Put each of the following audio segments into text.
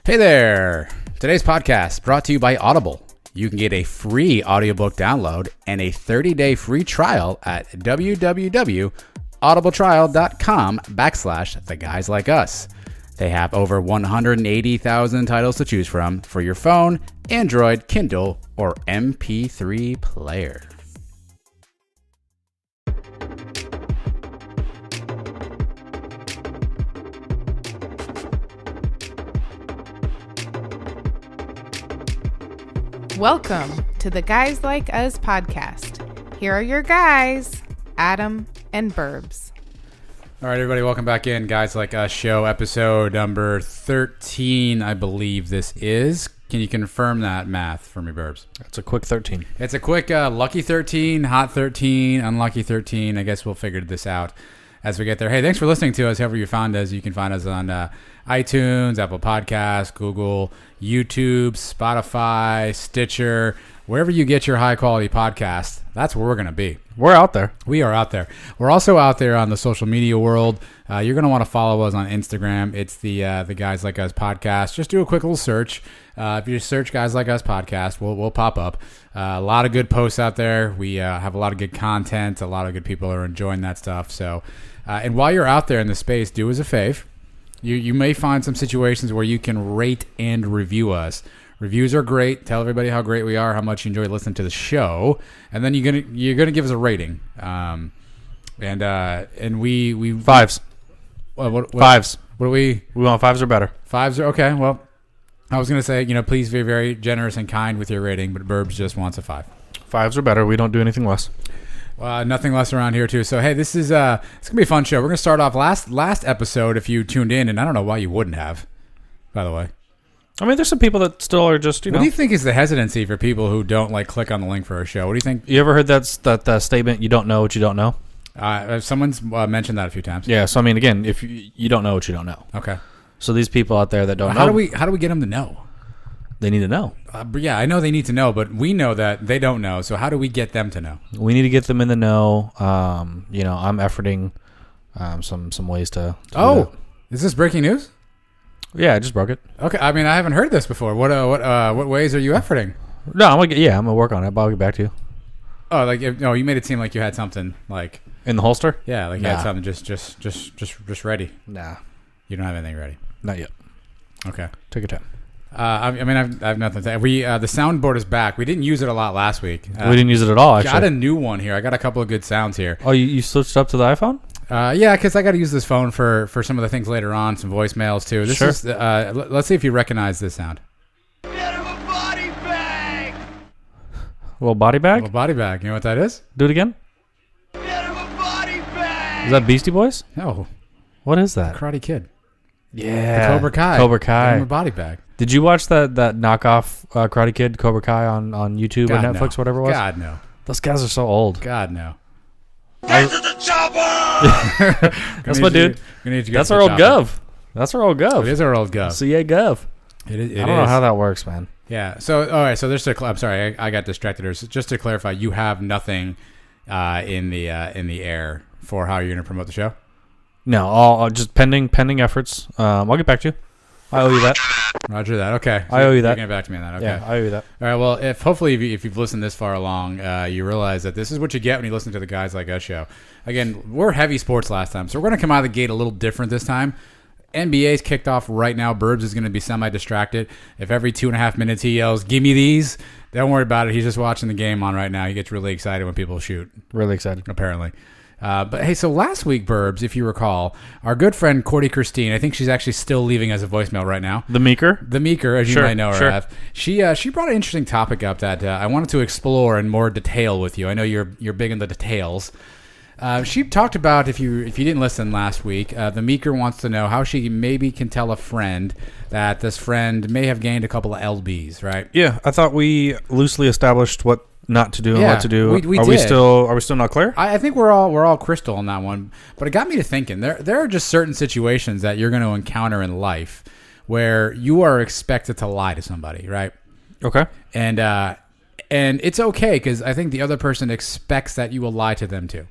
Hey there! Today's podcast brought to you by Audible. You can get a free audiobook download and a 30-day free trial at www.audibletrial.com/theguyslikeus. They have over 180,000 titles to choose from for your phone, Android, Kindle, or MP3 player. Welcome to the Guys Like Us podcast. Here are your guys, Adam and Berbs. All right, everybody, welcome back in. Guys Like Us show, episode number 13, I believe this is. Can you confirm that math for me, Berbs? It's a quick 13. It's a quick lucky 13, hot 13, unlucky 13. I guess we'll figure this out as we get there. Hey, thanks for listening to us. However you found us, you can find us on iTunes, Apple Podcasts, Google, YouTube, Spotify, Stitcher, wherever you get your high-quality podcast. That's where we're going to be. We're out there. We are out there. We're also out there on the social media world. You're going to want to follow us on Instagram. It's the Guys Like Us podcast. Just do a quick little search. If you just search Guys Like Us podcast, we'll pop up. A lot of good posts out there. We have a lot of good content. A lot of good people are enjoying that stuff. So, and while you're out there in the space, do us a fave. You may find some situations where you can rate and review us. Reviews are great. Tell everybody how great we are, how much you enjoy listening to the show, and then you're gonna give us a rating. And we fives. Fives. What do we want? Fives or better. Fives are okay. Well, I was gonna say, please be very generous and kind with your rating, but Berbs just wants a 5. Fives or better. We don't do anything less. Nothing less around here too. So hey, this is it's gonna be a fun show. We're gonna start off last episode. If you tuned in, and I don't know why you wouldn't have, by the way. I mean, there's some people that still are just What do you think is the hesitancy for people who don't click on the link for our show? What do you think? You ever heard that statement? You don't know what you don't know. Someone's mentioned that a few times. Yeah. So I mean, again, if you don't know what you don't know. Okay. So these people out there that don't know, how do we get them to know? They need to know. Yeah, I know they need to know, but we know that they don't know. So how do we get them to know? We need to get them in the know. I'm efforting some ways to is this breaking news? Yeah, I just broke it. Okay, I mean, I haven't heard this before. What ways are you efforting? No, I'm gonna work on it. I'll get back to you. Oh, you made it seem like you had something in the holster. Yeah, you had something just ready. Nah, you don't have anything ready. Not yet. Okay, take your time. I've nothing to say. The soundboard is back. We didn't use it a lot last week. We didn't use it at all. Actually, got a new one here. I got a couple of good sounds here. Oh, you switched up to the iPhone? Yeah, because I got to use this phone for some of the things later on, some voicemails too. This is. Let's see if you recognize this sound. Bit of a body bag. A little body bag? A little body bag. You know what that is? Do it again. Bit of a body bag. Is that Beastie Boys? No. What is that? Karate Kid. Yeah. The Cobra Kai. Cobra Kai. Give him a body bag. Did you watch that knockoff Karate Kid Cobra Kai on YouTube or Netflix, whatever it was? God, no. Those guys are so old. God, no. Get to the chopper! That's my dude. That's our old Gov. That's our old Gov. It is our old Gov. CA Gov. It is. I don't know how that works, man. Yeah. So, all right. So there's I'm sorry. I got distracted. Just to clarify, you have nothing in the air for how you're going to promote the show? No, all just pending efforts. I'll get back to you. I owe you that. Roger that. Okay. So I owe you that. You're getting back to me on that. Okay. Yeah, I owe you that. All right. Well, if you've listened this far along, you realize that this is what you get when you listen to the Guys Like Us show. Again, we're heavy sports last time, so we're going to come out of the gate a little different this time. NBA's kicked off right now. Berbs is going to be semi-distracted. If every 2.5 minutes he yells, "Give me these," don't worry about it. He's just watching the game on right now. He gets really excited when people shoot. Really excited. Apparently. But hey, so last week, Berbs, if you recall, our good friend Cordy Christine, I think she's actually still leaving us a voicemail right now. The Meeker, as you might know her as. She brought an interesting topic up that I wanted to explore in more detail with you. I know you're big in the details. She talked about, if you didn't listen last week, the Meeker wants to know how she maybe can tell a friend that this friend may have gained a couple of lbs, right? Yeah, I thought we loosely established what not to do and what to do. We are did. we still not clear? I think we're all crystal on that one. But it got me to thinking. There are just certain situations that you're going to encounter in life where you are expected to lie to somebody, right? Okay. And it's okay because I think the other person expects that you will lie to them too.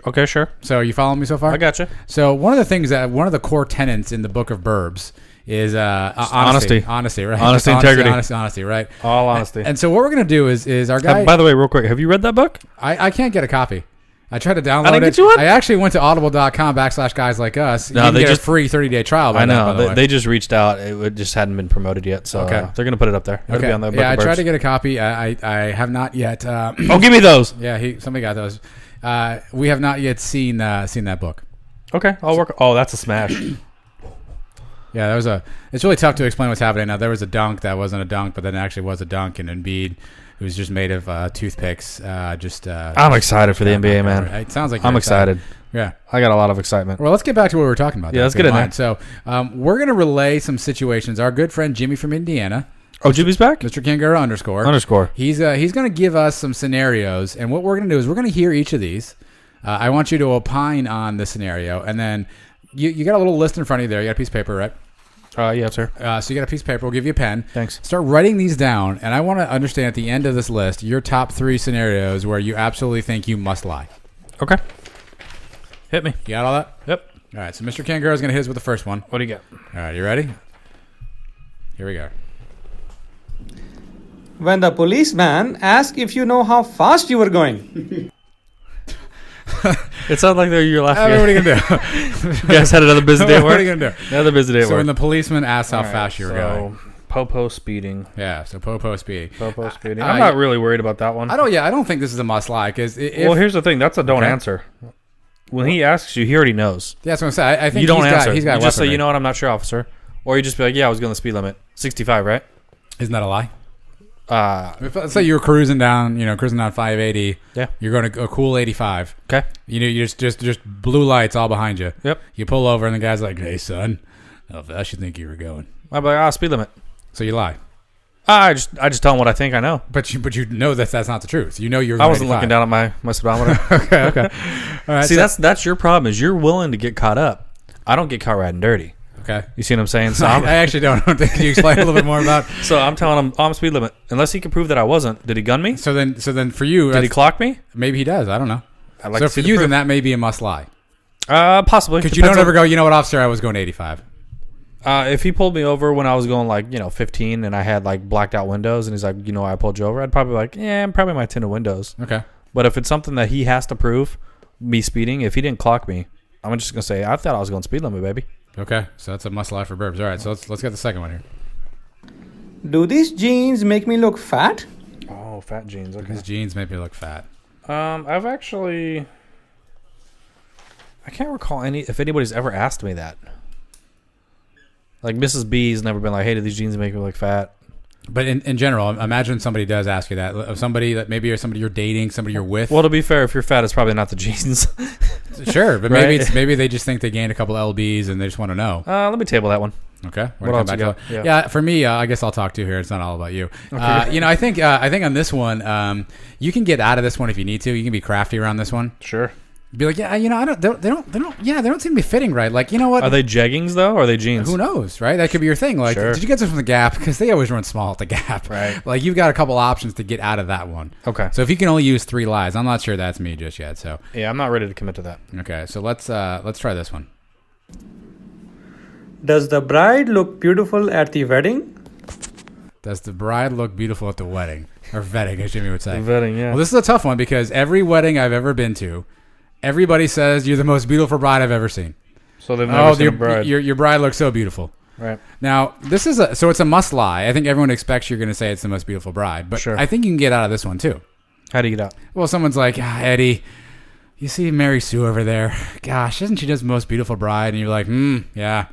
Okay, sure. So you following me so far? I gotcha. So one of the core tenets in the book of Berbs is honesty, right? Honesty, integrity, honesty, right? All honesty. And so what we're gonna do is our guy. By the way, real quick, have you read that book? I can't get a copy. I tried to download I didn't it. get you one? I actually went to audible.com/guys like us. No, you can they get just a free 30-day trial. By I know. that, by the way. They just reached out. It just hadn't been promoted yet, so Okay. they're gonna put it up there. It'll be on the book yeah, I of tried Berbs. to get a copy. I have not yet. Oh, give me those. Yeah, somebody got those. We have not yet seen that book. Okay, I'll work. Oh, that's a smash. Yeah, it's really tough to explain what's happening now. There was a dunk that wasn't a dunk, but then it actually was a dunk, and Embiid, it was just made of toothpicks. I'm excited for the NBA, man. It sounds like I'm you're excited. Yeah. I got a lot of excitement. Well, let's get back to what we were talking about. Yeah, let's If you get in don't mind. So we're going to relay some situations. Our good friend Jimmy from Indiana, Oh, Jimmy's back? Mr. Kangara _. He's going to give us some scenarios, and what we're going to do is we're going to hear each of these. I want you to opine on the scenario, and then you got a little list in front of you there. You got a piece of paper, right? Yeah, sir. So you got a piece of paper. We'll give you a pen. Thanks. Start writing these down, and I want to understand at the end of this list your top 3 scenarios where you absolutely think you must lie. Okay. Hit me. You got all that? Yep. All right, so Mr. Kangara is going to hit us with the first one. What do you got? All right, you ready? Here we go. When the policeman asked if you know how fast you were going. It sounds like you're laughing. What are you going to do? You guys had another busy day at work? What are you going to do? Another busy day at So work. when the policeman asked how fast you were going. Popo speeding. Yeah, so Popo speeding. Popo speeding. I'm not really worried about that one. I don't think this is a must lie because well, here's the thing. That's a don't answer. When he asks you, he already knows. Yeah, that's what I'm saying. I think you don't answer. He's got you just say, weaponry. you know what, I'm not sure, officer. Or you just be like, yeah, I was going the speed limit. 65, right? Isn't that a lie? Let's say you were cruising down 580. Yeah. You're going to a cool 85. Okay. You just blue lights all behind you. Yep. You pull over and the guy's like, "Hey son, how fast you think you were going?" I'd be like, speed limit. So you lie. I just tell him what I think I know. But you know that's not the truth. You know you're. I wasn't looking down at my speedometer. okay. All right. See, that's your problem. Is you're willing to get caught up. I don't get caught riding dirty. Okay. You see what I'm saying? So I actually don't. Can you explain a little bit more about? So I'm telling him I'm speed limit. Unless he can prove that I wasn't. Did he gun me? So then for you, did he clock me? Maybe he does. I don't know. I'd like so to see for the you, proof. then that may be a must lie. Possibly. Because you don't ever go, you know what, officer, I was going 85. If he pulled me over when I was going 15 and I had blacked out windows and he's like, I pulled you over, I'd probably be like, yeah, probably my tinted windows. Okay. But if it's something that he has to prove, me speeding, if he didn't clock me, I'm just going to say, I thought I was going speed limit, baby. Okay. So that's a must lie for Berbs. All right. So let's get the second one here. Do these jeans make me look fat? Oh, fat jeans. Okay. His jeans make me look fat. I can't recall if anybody's ever asked me that. Like Mrs. B's never been like, hey, do these jeans make me look fat? But in general, imagine somebody does ask you that. Of somebody that maybe you're somebody you're dating, somebody you're with. Well, to be fair, if you're fat, it's probably not the jeans. Sure, but Right? maybe they just think they gained a couple lbs and they just want to know. Let me table that one. Okay. What else you got? Yeah. For me, I guess I'll talk to you here. It's not all about you. Okay. I think on this one, you can get out of this one if you need to. You can be crafty around this one. Sure. Be like, yeah, they don't seem to be fitting right. Like, you know what? Are they jeggings though, or are they jeans? Who knows, right? That could be your thing. Like, Sure. Did you get this from the Gap? Because they always run small at the Gap. Right. Like, you've got a couple options to get out of that one. Okay. So if you can only use 3 lies, I'm not sure that's me just yet. So Yeah, I'm not ready to commit to that. okay, so let's try this one. Does the bride look beautiful at the wedding? Does the bride look beautiful at the wedding or vetting, as Jimmy would say? Vetting, yeah. Well, this is a tough one because every wedding I've ever been to, everybody says you're the most beautiful bride I've ever seen. So they've never seen a bride. Your bride looks so beautiful. Right. Now, this is it's a must lie. I think everyone expects you're going to say it's the most beautiful bride, but Sure. I think you can get out of this one too. How do you get out? Well, someone's like, Eddie, you see Mary Sue over there? Gosh, isn't she just the most beautiful bride? And you're like, yeah.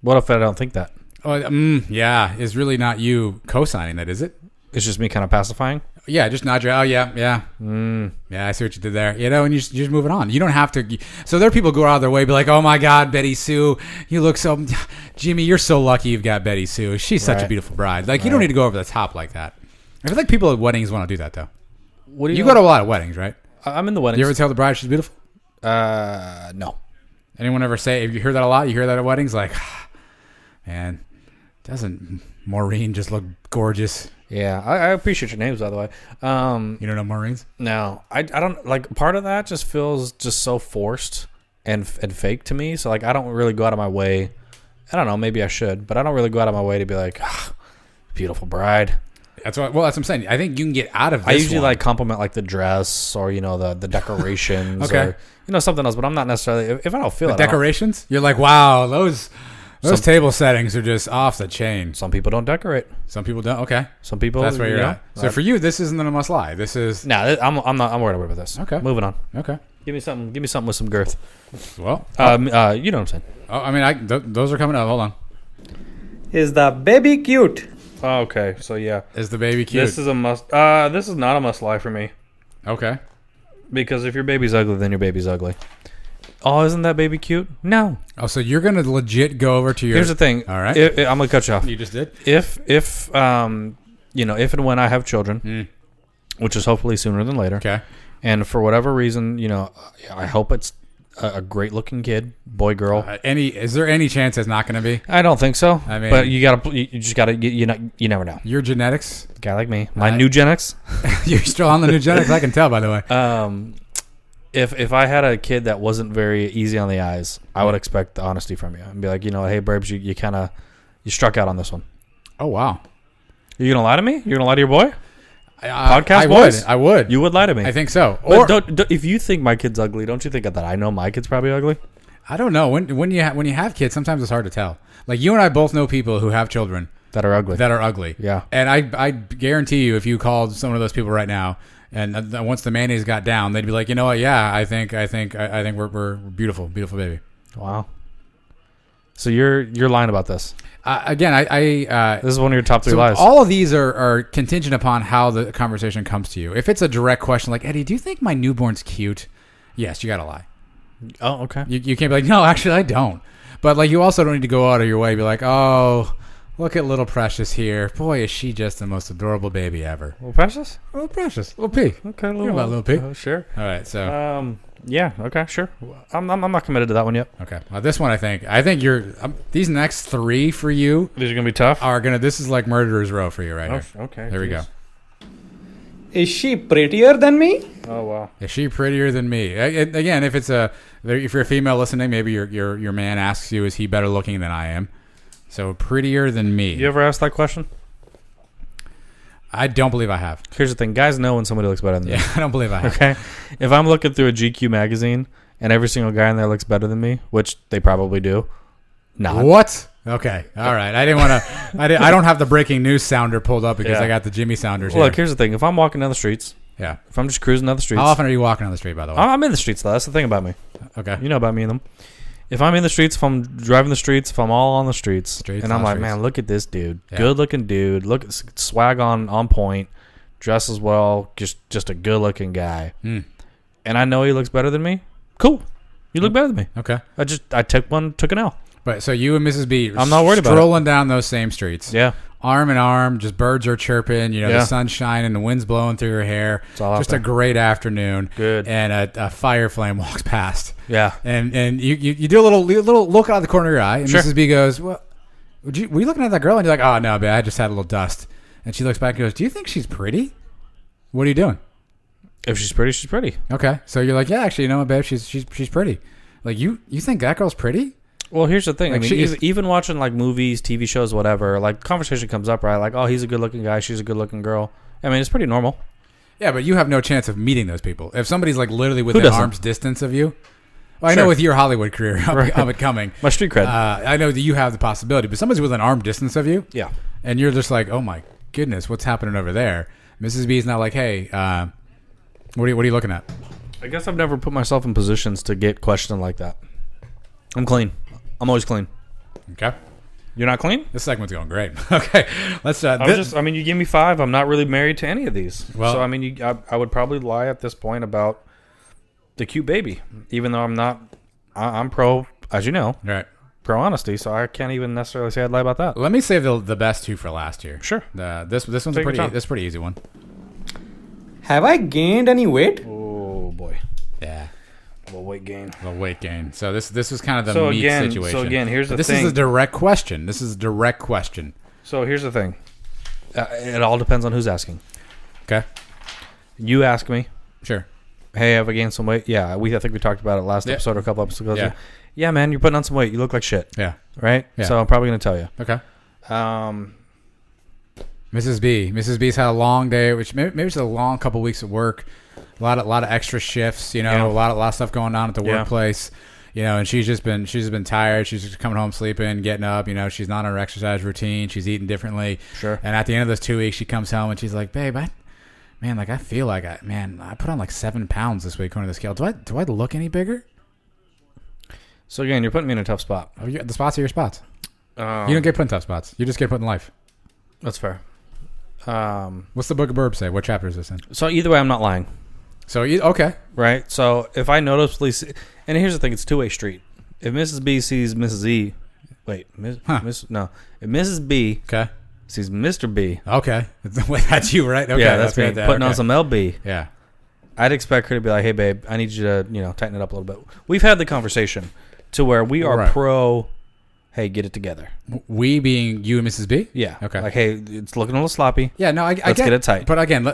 What if I don't think that? Oh, yeah. It's really not you co-signing that, is it? It's just me kind of pacifying? Yeah, just nod your, yeah. Yeah, I see what you did there. And you're just moving on. You don't have to. So there are people who go out of their way, be like, oh my God, Betty Sue, you look so, Jimmy, you're so lucky you've got Betty Sue. She's such a beautiful bride. Like, you don't need to go over the top like that. I feel like people at weddings want to do that, though. What do you go to a lot of weddings, right? I'm in the weddings. You ever tell the bride she's beautiful? No. Anyone ever say, if you hear that a lot, you hear that at weddings, like, man, doesn't Maureen just look gorgeous? Yeah, I appreciate your names, by the way. You don't know Maureen's? No, I don't, like, part of that just feels just so forced and fake to me. So, like, I don't really go out of my way I don't know. Maybe I should, but I don't really go out of my way to be like, beautiful bride. That's what I'm saying. I think you can get out of this I usually one. like compliment like the dress or the decorations Okay. or something else, but I'm not necessarily if I don't feel the it. I don't- decorations. You're like, wow, those table settings are just off the chain. Some people don't decorate. Some people don't. Okay, Some people. that's where you're you know, at. So for you, this isn't a must lie. This is Nah, I'm not. I'm worried about this. Okay. Moving on. okay. Give me something with some girth. Well, You know what I'm saying. I mean, those are coming up. Hold on. Is the baby cute? Okay, so yeah, Is the baby cute? this is a must. This is not a must lie for me Okay. because if your baby's ugly, then your baby's ugly. Oh, isn't that baby cute? No. Oh, so you're gonna legit go over to your. Here's the thing. All right. I'm gonna cut you off. You just did. If if and when I have children, which is hopefully sooner than later, Okay. and for whatever reason, I hope it's a great looking kid, boy, girl. Is there any chance it's not gonna be? I don't think so. I mean- but you just gotta, you never know. Your genetics. Guy like me, my new genetics. You're still on the new genetics. I can tell, by the way. If I had a kid that wasn't very easy on the eyes, I would expect the honesty from you and be like, hey, Berbs, you kind of struck out on this one. Oh wow. You gonna lie to me? You're gonna lie to your boy? Podcast I boys. I would. You would lie to me. I think so. But don't, if you think my kid's ugly, don't you think that I know my kid's probably ugly? I don't know. When you have kids, sometimes it's hard to tell. Like you and I both know people who have children That are ugly. Yeah. And I guarantee you, if you called some of those people right now, and once the mayonnaise got down, they'd be like, you know what? Yeah, I think we're beautiful, beautiful baby. Wow. So you're lying about this. Again, This is one of your top 3 lies. all of these are contingent upon how the conversation comes to you. If it's a direct question like, Eddie, do you think my newborn's cute? Yes, you got to lie. Oh, okay. You can't be like, no, actually, I don't. But like, you also don't need to go out of your way and be like, oh, look at little Precious here. Boy, is she just the most adorable baby ever. Little Precious? Little Precious. Little P. Okay, You know about Little P. Sure. All right, so. Yeah. Okay. Sure. I'm not committed to that one yet. Okay. This one, I think you're. These next 3 for you These are gonna be tough. are gonna. This is like murderer's row for you right here. Okay. There we go. Is she prettier than me? Oh wow. Is she prettier than me? Again, if you're a female listening, maybe your man asks you, is he better looking than I am? So prettier than me. You ever asked that question? I don't believe I have. Here's the thing, guys know when somebody looks better than Yeah, I don't believe I have. Okay. If I'm looking through a GQ magazine and every single guy in there looks better than me, which they probably do, not. What? Okay. All right. I didn't want to. I don't have the breaking news sounder pulled up because Yeah. I got the Jimmy sounders Look, here. here's the thing. If I'm walking down the streets, Yeah. if I'm just cruising down the streets, How often are you walking on the street, by the way? I'm in the streets though. That's the thing about me. Okay. You know about me and them. If I'm in the streets, if I'm driving the streets, if I'm all on the streets, Streets and I'm on like, streets. man, look at this dude, Yeah. good looking dude, look at swag on point, dresses well, just a good looking guy, Mm. and I know he looks better than me. Cool, you look better than me. Okay. I took an L. But so you and Mrs. B, I'm not worried about it. strolling down those same streets. Yeah, Arm in arm, just birds are chirping. Yeah. The sun's shining, the wind's blowing through her hair. It's all out Just there. a great afternoon. Good. And a fire flame walks past. yeah. And you do a little look out of the corner of your eye, and Sure. Mrs. B goes, "Well, were you looking at that girl?" And you're like, "Oh no, babe, I just had a little dust." And she looks back and goes, "Do you think she's pretty? What are you doing?" If she's pretty, she's pretty. Okay, so you're like, "Yeah, actually, you know what, babe, she's pretty." Like you think that girl's pretty? Well, here's the thing. Like, I she mean, is- even watching like movies, TV shows, whatever, like conversation comes up, right? Like, oh, he's a good looking guy, she's a good looking girl. I mean, it's pretty normal. Yeah, but you have no chance of meeting those people. If somebody's like literally within doesn't? arm's distance of you, well, I Sure. know with your Hollywood career up and coming, My street cred. I know that you have the possibility. But somebody's within arm distance of you, yeah. and you're just like, oh my goodness, what's happening over there? Mrs. B is not like, hey, what are you looking at? I guess I've never put myself in positions to get questioned like that. I'm clean. I'm always clean. Okay, You're not clean? this segment's going great. Okay, let's. I mean, you give me 5. I'm not really married to any of these. Well- So, I mean, I would probably lie at this point about the cute baby, even though I'm not. I'm pro, as you know, right. pro honesty. So I can't even necessarily say I'd lie about that. Let me save the best 2 for last year. Sure. This one's Take your time. this pretty easy one. Have I gained any weight? Oh boy, Yeah. little weight gain. The weight gain. So this was kind of the So meat again- situation. so again, here's the this thing. is a direct question. So here's the thing. It all depends on who's asking. Okay. You ask me, Sure. hey, have I gained some weight? Yeah, I think we talked about it last Yeah. episode or a couple episodes ago. Yeah. yeah, man, you're putting on some weight. You look like shit. Yeah. Right? Yeah. So I'm probably going to tell you. Okay. Mrs. Mrs. B's had a long day, which maybe it's a long couple weeks at work. A lot of extra shifts, you know, Yeah. a lot of stuff going on at the Yeah. workplace. You know, and she's just been tired. She's just coming home, sleeping, getting up. You know, she's not on her exercise routine. She's eating differently. Sure. And at the end of those 2 weeks, she comes home and she's like, "Babe, I feel like I put on like 7 pounds this week according to the scale. Do I look any bigger?" So again, you're putting me in a tough spot. Oh, the spots are your spots. You don't get put in tough spots. You just get put in life. That's fair. What's the book of Berbs say? What chapter is this in? So either way, I'm not lying. So okay. Right? So if I noticeably see, and here's the thing, it's a two-way street. If Mrs. B sees Mrs. E, wait, if Mrs. B Okay. sees Mr. B, Okay. Wait, that's you, right? Okay. yeah, that's me, right. putting on Okay. some LB, Yeah. I'd expect her to be like, "Hey, babe, I need you to, tighten it up a little bit." We've had the conversation to where we are Right. pro, hey, get it together. We being you and Mrs. B? Yeah. Okay. Like, hey, it's looking a little sloppy. Yeah, no, I Let's get it tight. But again,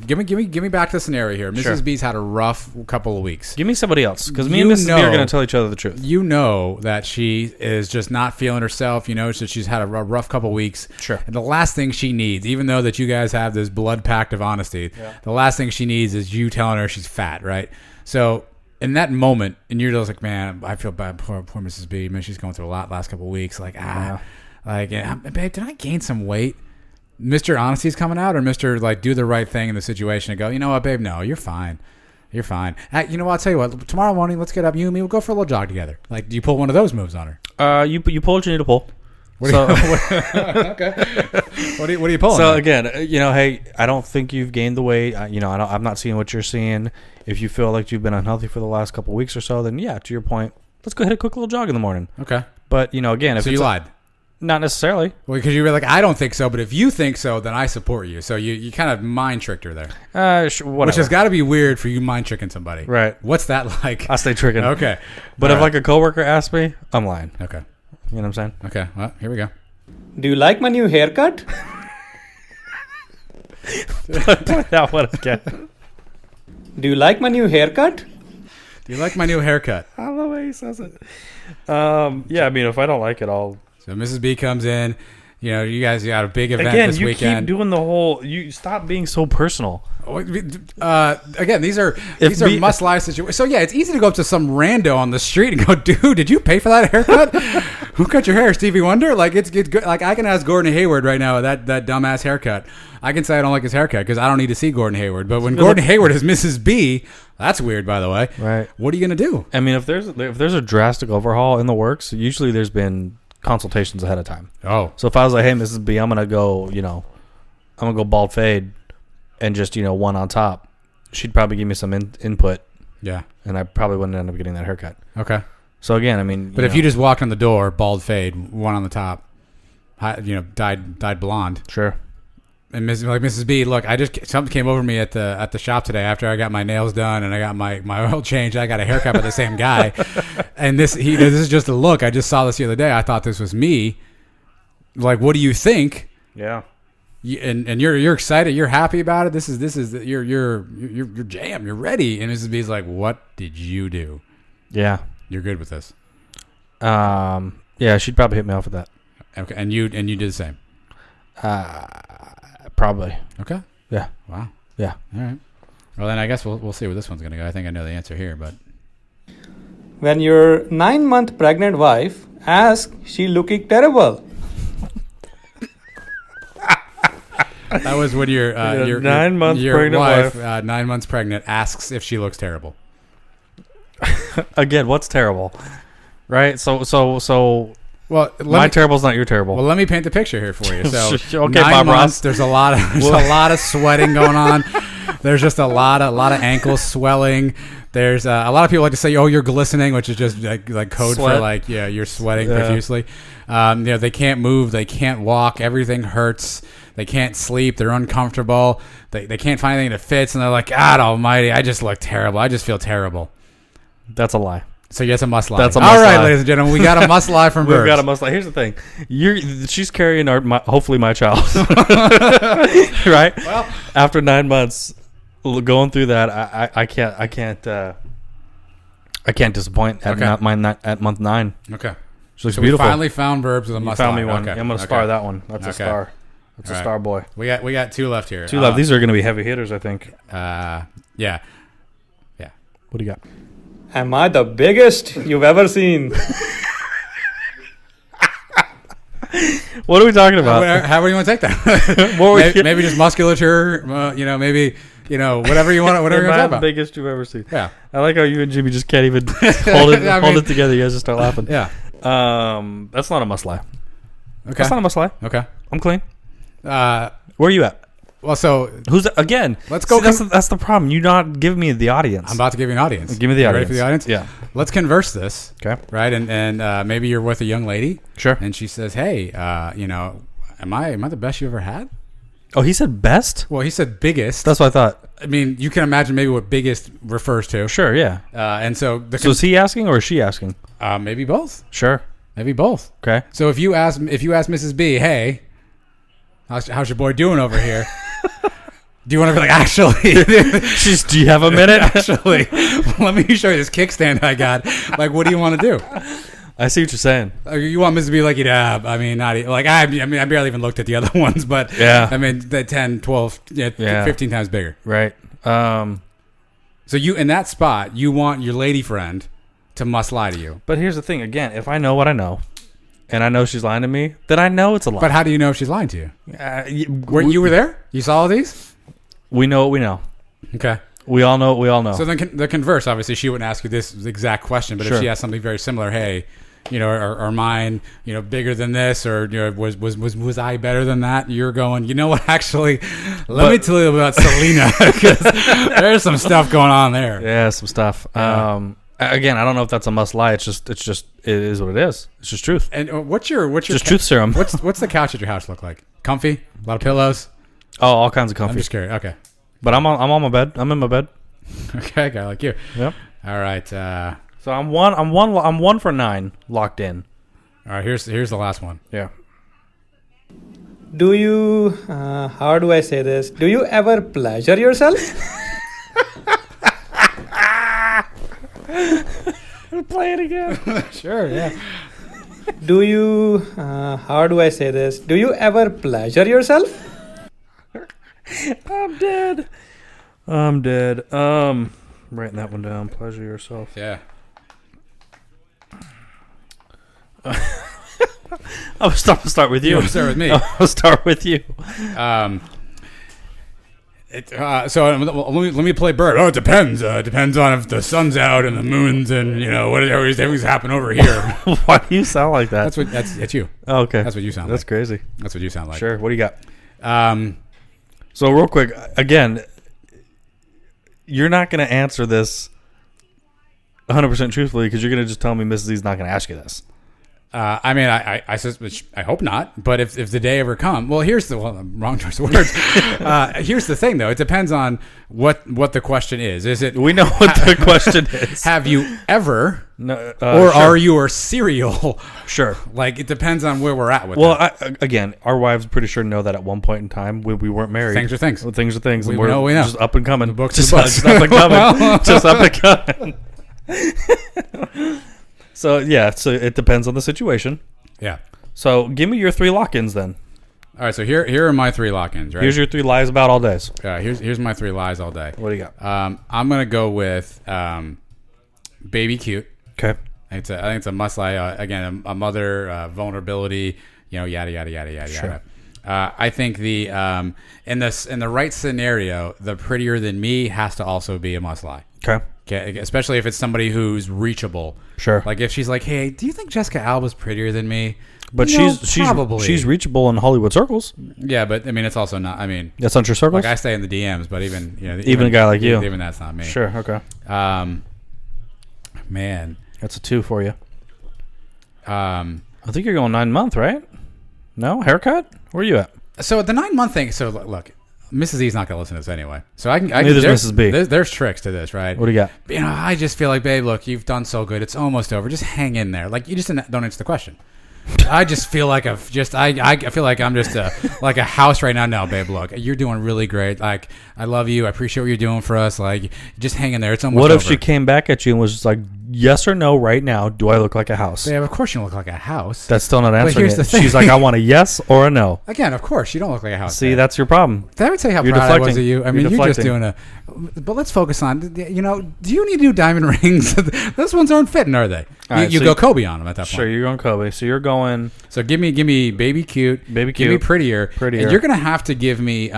give me back to the scenario here. Mrs. Sure. B's had a rough couple of weeks. Give me somebody else, because me You and Mrs. B are know- going to tell each other the truth. You know that she is just not feeling herself. You know, so she's had a rough couple of weeks. Sure. And the last thing she needs, even though that you guys have this blood pact of honesty, the last thing she needs is you telling her she's fat, right? So in that moment, and you're just like, man, I feel bad. Poor Mrs. B. Man, she's going through a lot last couple of weeks. Like, babe, did I gain some weight? Mr. Honesty's coming out, or Mr. like do the right thing in the situation and go, you know what, babe? No, you're fine. You're fine. You know what? I'll tell you what. Tomorrow morning, let's get up. You and me, we'll go for a little jog together. Like, do you pull one of those moves on her? You pull what you need to pull. Okay. What are you pulling? So at? again, hey, I don't think you've gained the weight. I'm not seeing what you're seeing. If you feel like you've been unhealthy for the last couple of weeks or so, then yeah, to your point, let's go hit a quick little jog in the morning. Okay. But again, if So it's you lied. not necessarily. Well, because you were like, I don't think so, but if you think so, then I support you. So you kind of mind tricked her there, Whatever. which has got to be weird for you mind tricking somebody. Right. What's that like? I stay tricking. Okay. But All if right. like a coworker asks me, I'm lying. Okay. You know what I'm saying? Okay. Well, here we go. Do you like my new haircut? That one again. Do you like my new haircut? Do you like my new haircut? I love the way he says it. Yeah, I mean, if I don't like it, I'll. So Mrs. B comes in. You guys got a big event Again, this you weekend. keep doing the whole. You stop being so personal. Again, these are B- must-lie situations. So yeah, it's easy to go up to some rando on the street and go, "Dude, did you pay for that haircut? Who cut your hair, Stevie Wonder?" Like it's good. Like I can ask Gordon Hayward right now that dumbass haircut. I can say I don't like his haircut because I don't need to see Gordon Hayward. But when Gordon Hayward is Mrs. B, that's weird, by the way. Right. What are you gonna do? I mean, if there's a drastic overhaul in the works, usually there's been consultations ahead of time. Oh, So if I was like, "Hey, Mrs. B, I'm gonna go bald fade, and just one on top," she'd probably give me some input, yeah. and I probably wouldn't end up getting that haircut. Okay. So again, I mean, But if you just walked in the door, bald fade, one on the top, dyed blonde. sure, And Mrs. B, look, something came over me at the shop today after I got my nails done and I got my oil changed. I got a haircut by the same guy, and this is just a look. I just saw this the other day. I thought this was me. Like, what do you think? yeah. And you're excited. You're happy about it. This is you're jam. You're ready. And Mrs. B's like, what did you do? Yeah. You're good with this. Yeah, she'd probably hit me off with that. Okay, and you did the same. Probably. Okay. Yeah. Wow. Yeah. All right. Well, then I guess we'll see where this one's gonna go. I think I know the answer here, but When your 9-month pregnant wife asks, she looking terrible. that was when your 9 months pregnant wife. 9 months pregnant, asks if she looks terrible. Again, what's terrible, right? So Well, my terrible's not your terrible. Well, let me paint the picture here for you. So, Okay, 9 Bob Ross. months. There's a lot of sweating going on. There's just a lot of ankle swelling. There's a lot of people like to say, "Oh, you're glistening," which is just like code Sweat. for like, yeah, you're sweating Yeah. profusely. They can't move, they can't walk, everything hurts. They can't sleep. They're uncomfortable. They can't find anything that fits, and they're like, "God Almighty, I just look terrible. I just feel terrible." That's a lie. So yes, a must lie. That's a All must right, lie. ladies and gentlemen, we got a must lie from We've Berbs. got a must lie. Here's the thing: she's carrying hopefully my child, right? Well, After 9 months, going through that, I can't I can't disappoint at at month 9. Okay. She looks So beautiful. we finally found Berbs with a You must found me like. one. Okay. Yeah, I'm gonna star that one. That's a star. That's a star boy. We got 2 left here. 2 left. These are gonna be heavy hitters, I think. Yeah. What do you got? Am I the biggest you've ever seen? What are we talking about? How do you want to take that? maybe just musculature. Maybe whatever you want. Whatever you want to talk the about. biggest you've ever seen. Yeah. I like how you and Jimmy just can't even hold it together. You guys just start laughing. Yeah. That's not a must lie. Okay. That's not a must lie. Okay. I'm clean. Where are you at? Well, so who's again? Let's go. That's the problem. You not give me the audience. I'm about to give you an audience. Give me the You audience. Ready for the audience? Yeah. Let's converse this. Okay. Right, and maybe you're with a young lady. Sure. And she says, "Hey, am I the best you ever had?" Oh, he said best. Well, he said biggest. That's what I thought. I mean, you can imagine maybe what biggest refers to. Sure. Yeah. And so is he asking or is she asking? Maybe both. Sure. Maybe both. Okay. So if you ask Mrs. B, hey, how's your boy doing over here? Do you want to be like, actually? Do you have a minute? Actually, let me show you this kickstand I got. Like, what do you want to do? I see what you're saying. You want Mrs. B like, yeah, I mean, not like, I barely even looked at the other ones, but yeah, I mean, the 10, 12, 15 times bigger. Right. So you, in that spot, you want your lady friend to must lie to you. But here's the thing. Again, if I know what I know, and I know she's lying to me, then I know it's a lie. But how do you know if she's lying to you? You were there? You saw all these? We know what we know. Okay. We all know what we all know. So then the converse, obviously, she wouldn't ask you this exact question, but if she asked something very similar, hey, are mine, bigger than this, or was I better than that? You're going, you know what? Actually, let me tell you about Selena, because there's some stuff going on there. Yeah, some stuff. Yeah. Again, I don't know if that's a must lie. It's just it is what it is. It's just truth. And what's your just truth serum? What's the couch at your house look like? Comfy? A lot of pillows? Oh, all kinds of comfy. I'm just curious. Okay. But I'm on my bed. I'm in my bed. Okay, guy like you. Yep. All right. So I'm 1 for 9 locked in. All right. Here's the last one. Yeah. Do you? How do I say this? Do you ever pleasure yourself? Play it again. Sure. Yeah. Do you? How do I say this? Do you ever pleasure yourself? I'm dead. Writing that one down. Pleasure yourself. Yeah. I'll start with you. You'll start with me. I'll start with you. So let me play bird. Oh, it depends. Depends on if the sun's out and the moon's and everything's happening over here. Why do you sound like that? That's you. Oh, okay. That's what you sound That's like. crazy. That's what you sound like. Sure. What do you got? So real quick, again, you're not going to answer this 100% truthfully because you're going to just tell me Mrs. E's not going to ask you this. I mean, I hope not. But if the day ever comes, well, wrong choice of words. Here's the thing, though. It depends on what the question is. Is it? We know what the question is. Have you ever? No, or sure. Are you a serial? Sure. Like, it depends on where we're at with that. Again, our wives pretty sure know that at one point in time we weren't married. Things are things. Well, things are things. We and we're know. just up and coming. The books just, are books. Just up and coming. Just up and coming. So it depends on the situation. Yeah. So give me your 3 lock-ins then. All right. So here are my 3 lock-ins. Right. Here's your 3 lies about all days. Here's my 3 lies all day. What do you got? I'm gonna go with baby cute. Okay. I think it's a must lie. Again, a mother, vulnerability. Yada yada yada yada Sure. yada. I think the in the right scenario, the prettier than me has to also be a must lie. Okay. Especially if it's somebody who's reachable. Sure. Like if she's like, hey, do you think Jessica Alba's prettier than me? But she's reachable in Hollywood circles. Yeah, but I mean, it's also not. I mean, that's not your circles. Like I stay in the DMs, but even a guy like you, even that's not me. Sure. Okay. Man, that's a 2 for you. I think you're going 9 month, right? No haircut. Where are you at? So the 9 month thing. So look, Mrs. E's not going to listen to this anyway. So Neither's Mrs. B. There's tricks to this, right? What do you got? I just feel like, babe, look, you've done so good. It's almost over. Just hang in there. Like, you just don't answer the question. I just feel like I feel like I'm just like a house right now. No, babe, look, you're doing really great. Like, I love you. I appreciate what you're doing for us. Like, just hang in there. It's almost over. What if she came back at you and was just like yes or no right now, do I look like a house? Yeah, of course you don't look like a house. That's still not answering here's it. the thing. She's like, I want a yes or a no. Again, of course you don't look like a house. See, there. that's your problem. Did I ever tell you how You're proud I was deflecting. of you? I You're mean, you're just deflecting. doing a. But let's focus on. You know, do you need new diamond rings? Those ones aren't fitting, are they? All right, you so go Kobe on them at that Sure, point. you're going Kobe. So you're going So give me baby cute, Baby give me cute. prettier, Prettier. and you're gonna have to give me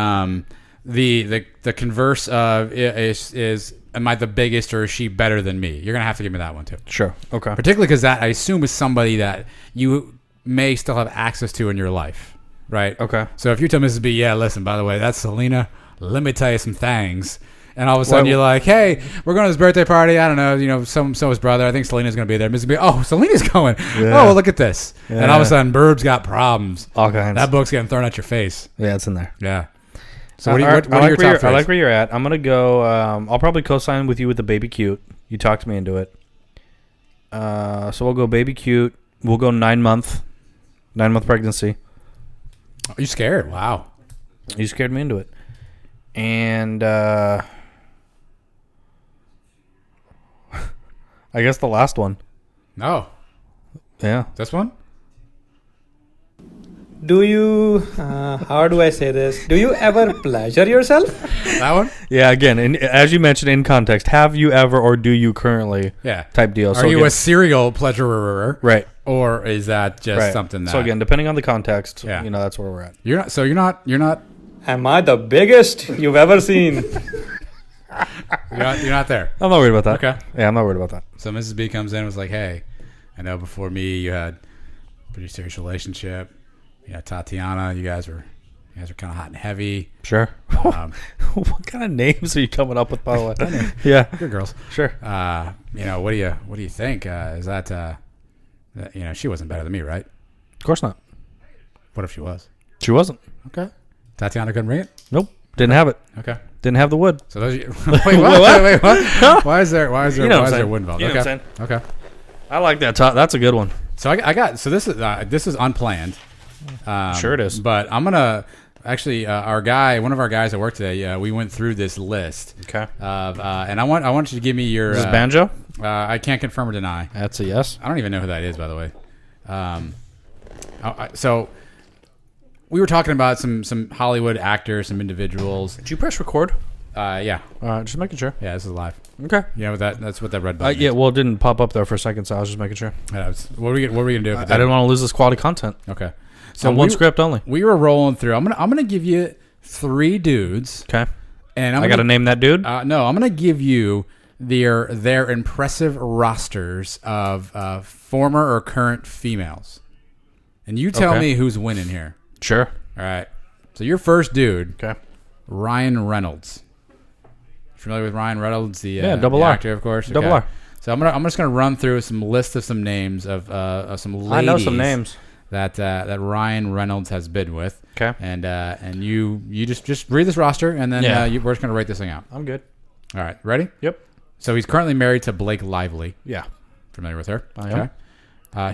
the converse of is am I the biggest or is she better than me? You're gonna have to give me that one too. sure. Okay. Particularly because that I assume is somebody that you may still have access to in your life, right? Okay. So if you tell Mrs. B, yeah, listen, by the way, that's Selena. Let me tell you some things. And all of a sudden What- you're like, hey, we're going to this birthday party. I don't know, so his brother. I think Selena's going to be there. Mrs. B, oh, Selena's going. Yeah. Oh, well, look at this. And all of a Yeah. sudden, Berbs got problems. All kinds. That book's getting thrown at your face. Yeah, it's in there. Yeah. So what are your top I like threes? where you're at. I'm gonna go. I'll probably co-sign with you with the baby cute. You talked me into it. So we'll go baby cute. We'll go 9 month pregnancy. Are you scared? Wow. You scared me into it. And I guess the last one. No. Yeah. This one? Do you, how do I say this? Do you ever pleasure yourself? That one? Yeah. Again, as you mentioned in context, have you ever or do you currently? Yeah. Type deal. Are you a serial pleasurer? right? Or is that just Right. something that... So again, depending on the context, Yeah. that's where we're at. You're not Am I the biggest you've ever seen? you're not there. I'm not worried about that. Okay. Yeah, I'm not worried about that. So Mrs. B comes in and was like, hey, I know before me you had a pretty serious relationship. Yeah, Tatiana, you guys were kind of hot and heavy. Sure. Um, What kind of names are you coming up with, by the way? Yeah. good girls. Sure. What do you think? Is that she wasn't better than me, right? Of course not. What if she was? She wasn't. Okay. Tatiana couldn't bring it? Nope. Didn't have it. Okay. Didn't have the wood. So those wait, what? Why is there You know what I'm saying. wood involved? You know Okay. what I'm Okay. I like that. That's a good one. So I got this is unplanned. Sure it is. But I'm gonna actually one of our guys at work today. We went through this list Okay. of and I want you to give me your. Is this Banjo? I can't confirm or deny. That's a yes. I don't even know who that is, by the way. So we were talking about some Hollywood actors, some individuals. Did you press record? Yeah, Just making sure. this is live. Okay. Yeah, that's what that red button. Yeah. Well, it didn't pop up there for a second, so I was just making sure. What were we gonna do? If I it didn't want to lose this quality content. Okay. So one script only. We were rolling through. I'm gonna give you 3 dudes, Okay. and I got to name that dude. No, I'm gonna give you their impressive rosters of former or current females, and you tell Okay. me who's winning here. Sure. All right. So your first dude, Okay. Ryan Reynolds. Familiar with Ryan Reynolds, the Double the R. actor, of course. Double Okay. R. So I'm just gonna run through some list of some names of some ladies. I know some names. that Ryan Reynolds has been with. Okay. And you just read this roster, and then Yeah. we're just gonna write this thing out. I'm good. All right, ready? Yep. So he's currently married to Blake Lively. Yeah. Familiar with her? I am.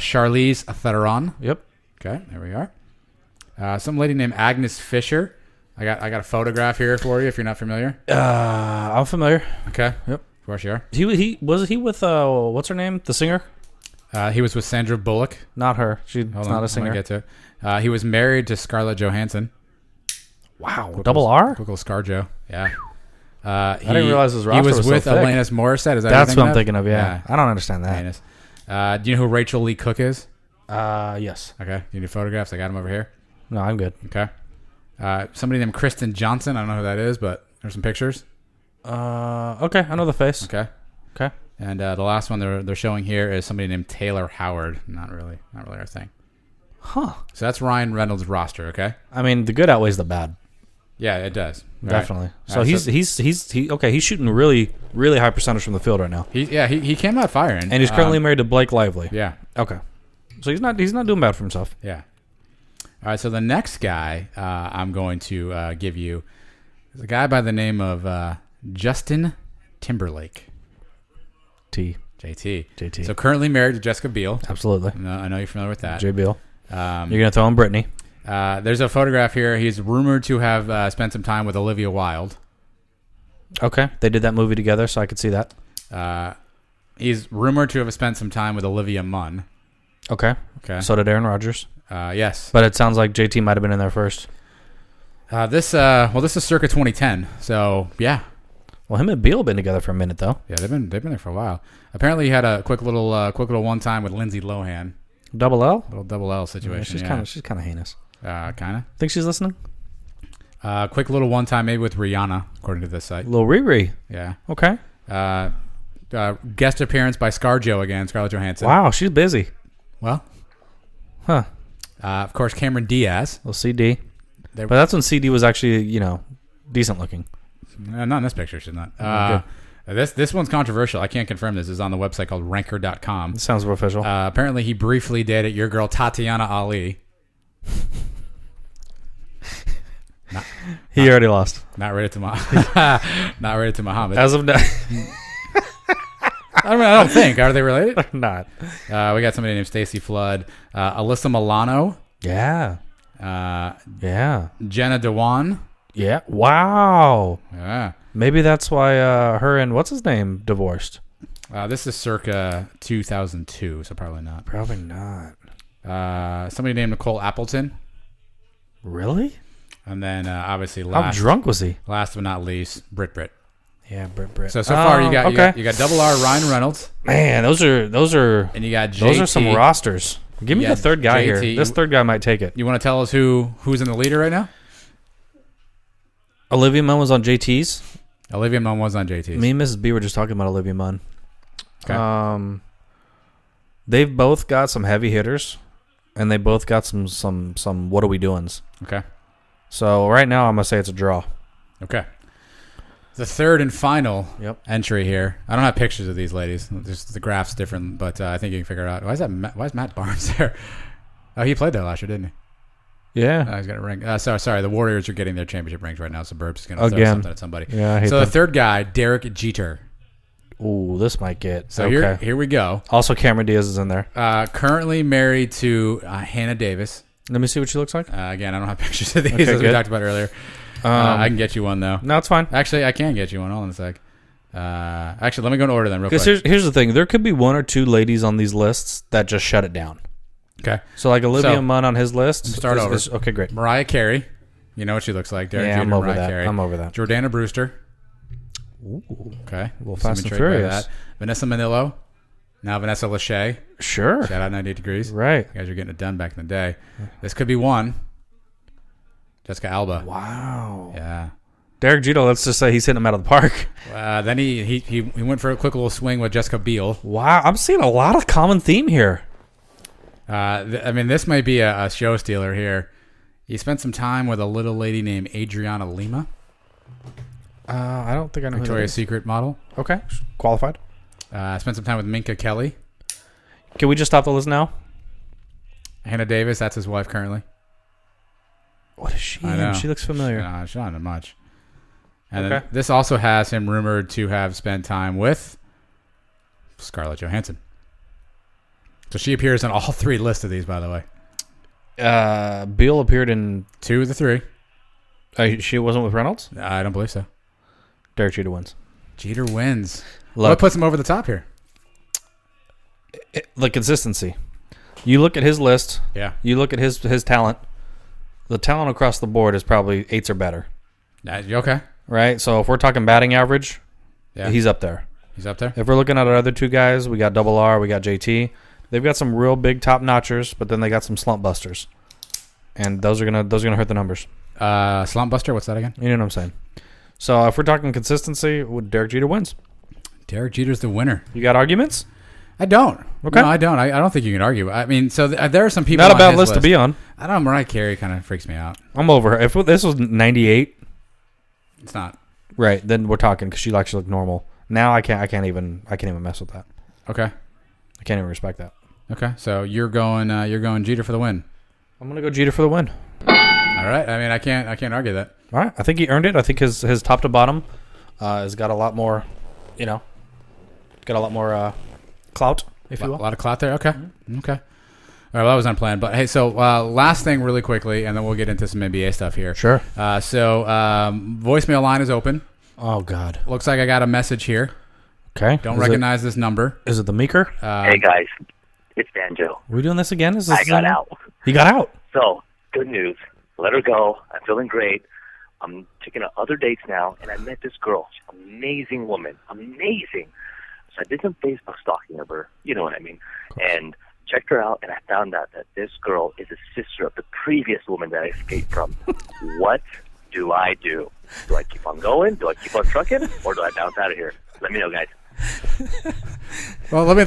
Charlize Theron. Yep. Okay, there we are. Some lady named Agnes Fisher. I got a photograph here for you if you're not familiar. I'm familiar. Okay. Yep. Of course you are. He was he with what's her name? The singer? He was with Sandra Bullock. Not her. She's Hold not on, a singer. I'm gonna get to it. He was married to Scarlett Johansson. Wow. Double R? Cool ScarJo. Yeah. I didn't realize his He roster was was so with thick. Alanis Morissette. Is that That's what what I'm thinking of. Yeah. Yeah. I don't understand that. Alanis. Do you know who Rachel Lee Cook is? Yes. Okay. You need photographs? I got him over here. No, I'm good. Okay. Somebody named Kristen Johnson. I don't know who that is, but there's some pictures. Okay. I know the face. Okay. Okay. And the last one they're showing here is somebody named Taylor Howard. Not really our thing. Huh. So that's Ryan Reynolds' roster. Okay. I mean, the good outweighs the bad. Yeah, it does. All Definitely. right. So All right, he's shooting really high percentage from the field right now. he came out firing, And he's currently married to Blake Lively. Yeah. Okay. So he's not doing bad for himself. Yeah. All right. So the next guy I'm going to give you is a guy by the name of Justin Timberlake. JT. So currently married to Jessica Biel. Absolutely. I know you're familiar with that. J. Bill. Um, You're gonna throw in Brittany. there's a photograph here. He's rumored to have spent some time with Olivia Wilde. Okay. They did that movie together, so I could see that. He's rumored to have spent some time with Olivia Munn. Okay. Okay. So did Aaron Rodgers. Yes. But it sounds like JT might have been in there first. This is circa 2010. So yeah. Well, him and Beal have been together for a minute though. Yeah, they've been there for a while. Apparently, he had a quick little one time with Lindsay Lohan. Double L. Little double L Yeah, situation. she's kind of heinous. Kind of. Think she's listening? Quick little one time maybe with Rihanna, according to this site. Lil Riri. Yeah. Okay. Guest appearance by ScarJo again, Scarlett Johansson. Wow, she's busy. Well, Huh. of course, Cameron Diaz. Little CD. They- But that's when CD was actually, decent looking. Not in this picture, she's not. Okay. This one's controversial. I can't confirm this. It's on the website called ranker.com. It sounds official. Apparently, he briefly dated your girl Tatiana Ali. He already lost. Not rated to not rated to Muhammad. As of now. I don't think. Are they related? Not. We got somebody named Stacey Flood, Alyssa Milano, Yeah. Yeah. Jenna Dewan. Yeah. Wow. Yeah. Maybe that's why her and what's his name divorced. This is circa 2002, so probably not. Probably not. Somebody named Nicole Appleton. Really? And then obviously How drunk was he? last but not least, Brit. Yeah, Brit. So far you got, okay. you got double R Ryan Reynolds, Man, those are and you got JT. those are some rosters. Give me Yeah, the third guy here. JT. This third guy might take it. You want to tell us who's in the leader right now? Olivia Munn was on JT's. Olivia Munn was on JT's. Me and Mrs. B were just talking about Olivia Munn. Okay. They've both got some heavy hitters, and they both got some what are we doings. Okay. So right now I'm gonna say it's a draw. Okay. The third and final Yep. entry here. I don't have pictures of these ladies. Just the graph's different, but I think you can figure it out. Why is Matt Barnes there? Oh, he played there last year, didn't he? Yeah. Oh, he's got a ring. Sorry. The Warriors are getting their championship rings right now, so Berbs is going to throw Again. something at somebody. Yeah. I hate So them. the third guy, Derek Jeter. Ooh, this might get. So okay. here we go. Also, Cameron Diaz is in there. Currently married to Hannah Davis. Let me see what she looks like. Again, I don't have pictures of these Okay, as we good. talked about earlier. I can get you one though. No, it's fine. Actually, I can get you one. Hold on a sec. Actually, let me go and order them real quick. Because here's the thing: there could be one or two ladies on these lists that just shut it down. Okay. So like Olivia So, Munn on his list. start over. Okay, great. Mariah Carey. You know what she looks like. Derek Yeah, Jeter, I'm over Mariah that. Carey. I'm over that. Jordana Brewster. Ooh. Okay. little Some Fast and intrigue by Furious. that. Vanessa Manillo. Now Vanessa Lachey. Sure. Shout out 98 Degrees. Right. You guys are getting it done back in the day. This could be one. Jessica Alba. Wow. Yeah. Derek Jeter, let's just say he's hitting him out of the park. Then he went for a quick little swing with Jessica Biel. Wow. I'm seeing a lot of common theme here. This might be a show stealer here. He spent some time with a little lady named Adriana Lima, I don't think I know Victoria's Secret model. Okay. Qualified. Spent some time with Minka Kelly. Can we just stop the list now? Hannah Davis, that's his wife currently. What is she I know. in? She looks familiar. She's not in much. And Okay. then this also has him rumored to have spent time with Scarlett Johansson. So she appears on all three lists of these, by the way. Beal appeared in. 2 of the 3. She wasn't with Reynolds? I don't believe so. Derek Jeter wins. Jeter wins. Look, What puts him over the top here? the consistency. You look at his list. Yeah. You look at his talent. The talent across the board is probably 8s or better, Okay. right? So if we're talking batting average, Yeah. he's up there. He's up there. If we're looking at our other two guys, we got Double R, we got JT. They've got some real big top notchers, but then they got some slump busters, and those are gonna hurt the numbers. Slump Buster, what's that again? You know what I'm saying? So if we're talking consistency, Derek Jeter wins. Derek Jeter's the winner. You got arguments? I don't. Okay. No, I don't. I don't think you can argue. I mean, so there are some people. Not a on bad his list to be on. I don't know. Mariah Carey kind of freaks me out. I'm over her. If this was 98, It's not. right, then we're talking because she actually look normal. Now I can't even mess with that. Okay. I can't even respect that. Okay. So you're going Jeter for the win. I'm gonna go Jeter for the win. All right. I mean, I can't argue that. All right, I think he earned it. I think his top to bottom has got a lot more, clout, if you A will. lot of clout there. Okay. Okay. All right. Well, that was unplanned. But hey, so last thing really quickly, and then we'll get into some NBA stuff here. Sure. So voicemail line is open. Oh God. Looks like I got a message here. Okay. Don't recognize this number. Is it the Meeker? Hey guys, it's Banjo. Are we doing this again? Is this I got out. He got out. So, good news. Let her go. I'm feeling great. I'm taking other dates now, and I met this girl. She's an amazing woman. Amazing. So I did some Facebook stalking of her. You know what I mean. And checked her out, and I found out that this girl is a sister of the previous woman that I escaped from. What do I do? Do I keep on going? Do I keep on trucking? Or do I bounce out of here? Let me know, guys. Well, let me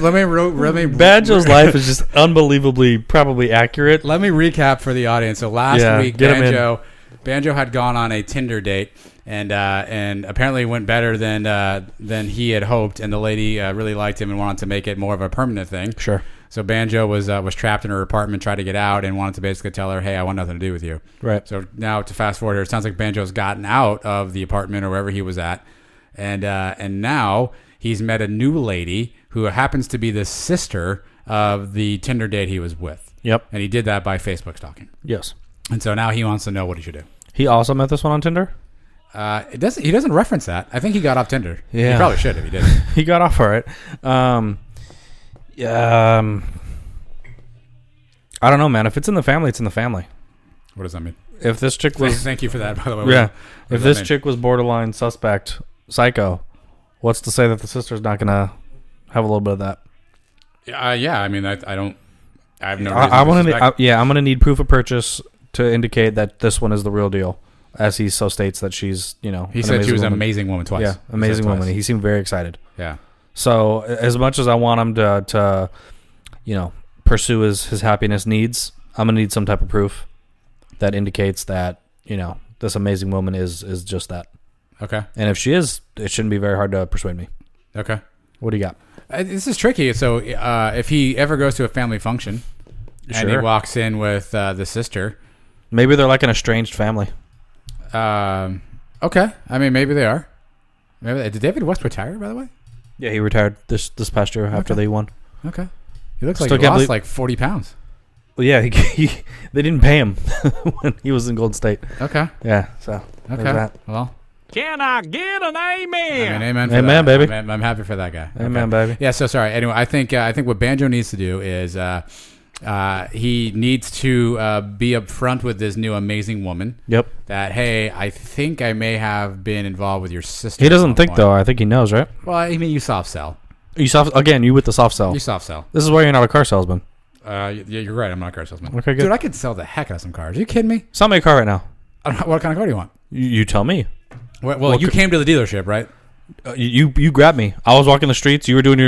Banjo's life is just unbelievably probably accurate. Let me recap for the audience. So last week, get him in. Banjo had gone on a Tinder date, and apparently it went better than he had hoped, and the lady really liked him and wanted to make it more of a permanent thing. Sure. So Banjo was trapped in her apartment, tried to get out, and wanted to basically tell her, "Hey, I want nothing to do with you." Right. So now to fast forward here, it sounds like Banjo's gotten out of the apartment or wherever he was at, and now he's met a new lady who happens to be the sister of the Tinder date he was with. Yep. And he did that by Facebook stalking. Yes. And so now he wants to know what he should do. He also met this one on Tinder? He doesn't reference that. I think he got off Tinder. Yeah. He probably should if he didn't. He got off all right. I don't know, man. If it's in the family, it's in the family. What does that mean? If this chick was... Thank you for that, by the way. Yeah. What If does this that chick was borderline suspect, psycho, what's to say that the sister's not going to have a little bit of that? mean? Yeah, I mean, I don't... I have no I reason want to to. suspect. I'm going to need proof of purchase to indicate that this one is the real deal, as he so states that she's, He an said she was an woman. amazing woman twice. Yeah, He said amazing twice. woman. He seemed very excited. Yeah. So as much as I want him to pursue his happiness needs, I'm gonna need some type of proof that indicates that this amazing woman is just that. Okay. And if she is, it shouldn't be very hard to persuade me. Okay. What do you got? This is tricky. So if he ever goes to a family function and he Sure. walks in with the sister... Maybe they're like an estranged family. Okay. I mean, maybe they are. Maybe did David West retire, by the way? Yeah, he retired this past year after they won. Okay. He looks like Still he can't lost believe- like 40 pounds. Well, yeah, they didn't pay him when he was in Golden State. Okay. Yeah, so there's Okay. that. Well, Can I get an amen? I mean, amen for Amen, that. baby. I'm happy for that guy. Amen, baby. Yeah, so sorry. Anyway, I think what Banjo needs to do is he needs to be upfront with this new amazing woman. Yep. That, hey, I think I may have been involved with your sister. He at doesn't one think point. though. I think he knows, right? Well, I mean, you soft sell. You with the soft sell. You soft sell. This is why you're not a car salesman. Yeah, you're right. I'm not a car salesman. Okay, good. Dude, I could sell the heck out of some cars. Are you kidding me? Sell me a car right now. I don't know, what kind of car do you want? You tell me. Well, you came to the dealership, right? You grabbed me. I was walking the streets. You were doing.